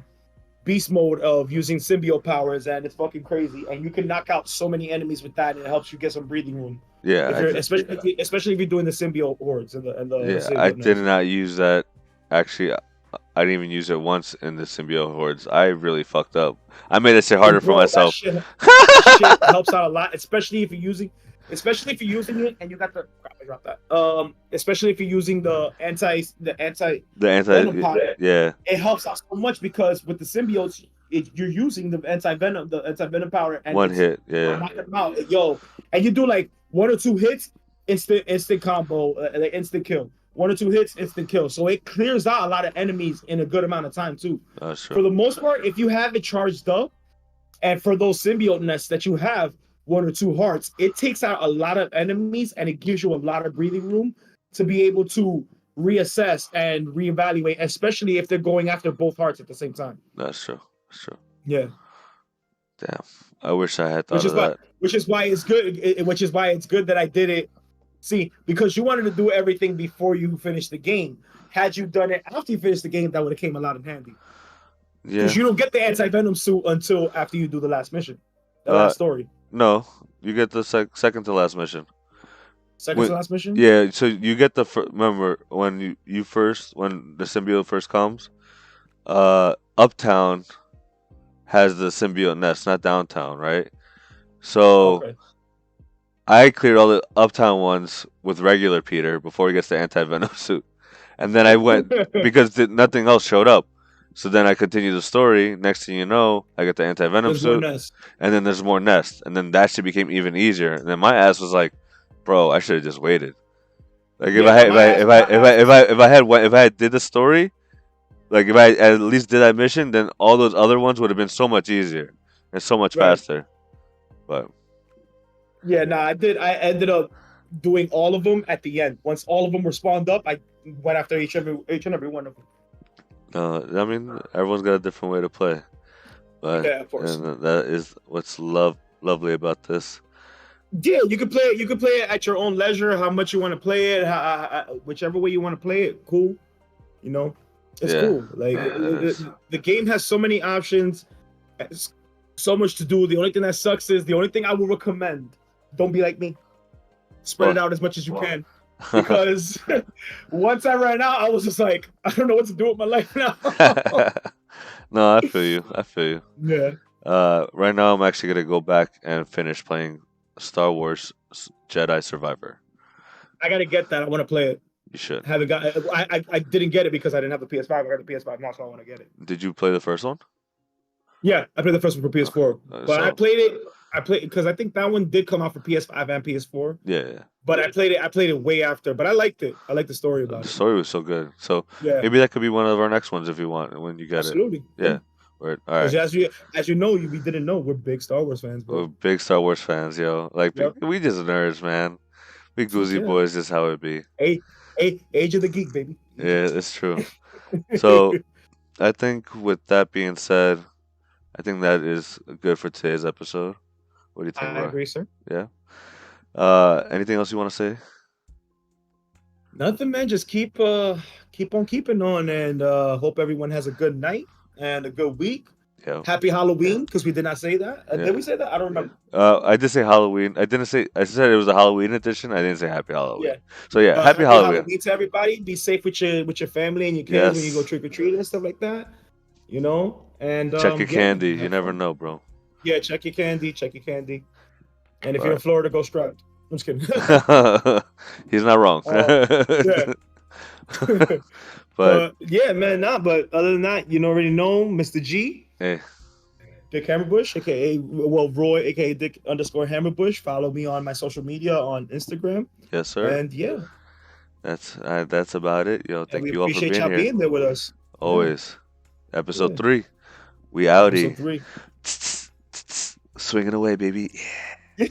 beast mode of using symbiote powers, and it's fucking crazy. And you can knock out so many enemies with that, and it helps you get some breathing room. Yeah, If you're especially if you're doing the symbiote hordes and the yeah, I symbiote did nest. not use that. Actually, I didn't even use it once in the symbiote hordes. I really fucked up. I made it shit Oh, harder for bro, myself. that shit helps out a lot, especially if you're using it and you got the crap, I dropped that. Especially if you're using the anti The venom anti, powder, yeah, it helps out so much because with the symbiotes, you're using the anti venom power, and one it's hit, yeah, knocking them out, yo. And you do like one or two hits, instant combo, like instant kill. One or two hits, instant kill. So it clears out a lot of enemies in a good amount of time too. that's true. For the most part, if you have it charged up, and for those symbiote nests that you have, one or two hearts, it takes out a lot of enemies and it gives you a lot of breathing room to be able to reassess and reevaluate, especially if they're going after both hearts at the same time. That's true. That's true. Yeah. Damn. I wish I had which thought is of why that. which is why it's good. Which is why it's good that I did it. See, because you wanted to do everything before you finish the game. Had you done it after you finish the game, that would have came a lot in handy. Because Yeah. you don't get the anti venom suit until after you do the last mission, the Uh, last story, no. You get the second to last mission. second to When, last mission. yeah, so you get the remember when you first when the symbiote first comes, Uptown has the symbiote nest, not Downtown, right? So Okay. I cleared all the Uptown ones with regular Peter before he gets the anti venom suit, and then I went because nothing else showed up. So then I continued the story. Next thing you know, I get the anti venom There's more suit, nests. and then there's more nests, and then that shit became even easier. And then my ass was like, "Bro, I should have just waited." Like if I Yeah, had, no, if I had if I had did the story, like if I at least did that mission, then all those other ones would have been so much easier and so much right. faster. But Yeah, no, I did. I ended up doing all of them at the end. Once all of them were spawned up, I went after each and every one of them. I mean, everyone's got a different way to play, but Yeah, of course. and that is what's lovely about this. Yeah, you can play it. You can play it at your own leisure. How much you want to play it, whichever way you want to play it. Cool. You know, it's Yeah, cool. Like it is. the game has so many options, it's so much to do. The only thing that sucks is the only thing I will recommend. Don't be like me. Spread it Well, out as much as you can. Because once I ran out, I was just like, I don't know what to do with my life now. no, I feel you. I feel you. Yeah, Right now, I'm actually gonna go back and finish playing Star Wars Jedi Survivor. I gotta get that. I want to play it. You should. Haven't got. I didn't get it because I didn't have the PS5. I got the PS5 now, so I want to get it. Did you play the first one? Yeah, I played the first one for PS4, but I So played it. I played because I think that one did come out for PS5 and PS4. yeah, yeah. But I played it. I played it way after. But I liked it. I liked the story The about it. story was so good. So Yeah, maybe that could be one of our next ones if you want when you get it. absolutely. Yeah. Word. All Because right. as you know, we didn't know we're big Star Wars fans, We're bro. big Star Wars fans, yo. Like Yep. we just nerds, man. We goosey Yeah. boys, just how it be. Age of the geek, baby. Yeah, it's true. So I think with that being said, I think that is good for today's episode. What do you think, I bro? agree, sir. Yeah. Anything else you want to say? Nothing, man. Just keep on keeping on, and hope everyone has a good night and a good week. Yeah. Happy Halloween, because we did not say that. Yeah. Did we say that? I don't remember. I did say Halloween. I didn't say. I said it was a Halloween edition. I didn't say Happy Halloween. Yeah. So yeah, Happy Happy Halloween. Halloween to everybody. Be safe with your family and your kids when you go Yes. trick or treating and stuff like that. You know, and Check your yeah, candy. You have never fun. know, bro. Yeah, check your candy. Check your candy. And if you're in But Florida, go strapped. I'm just kidding. he's not wrong. Yeah. But But yeah, man, nah. But other than that, you already know Mr. G, hey, Dick Hammerbush, aka Roy, aka Dick_Hammerbush. Follow me on my social media on Instagram. yes, sir. And yeah, That's about it. Yo, and thank we you all for appreciate being y'all here. being there with us. Yeah, Always. Episode yeah. 3. We Episode outie. 3. Swinging away, baby. Yeah.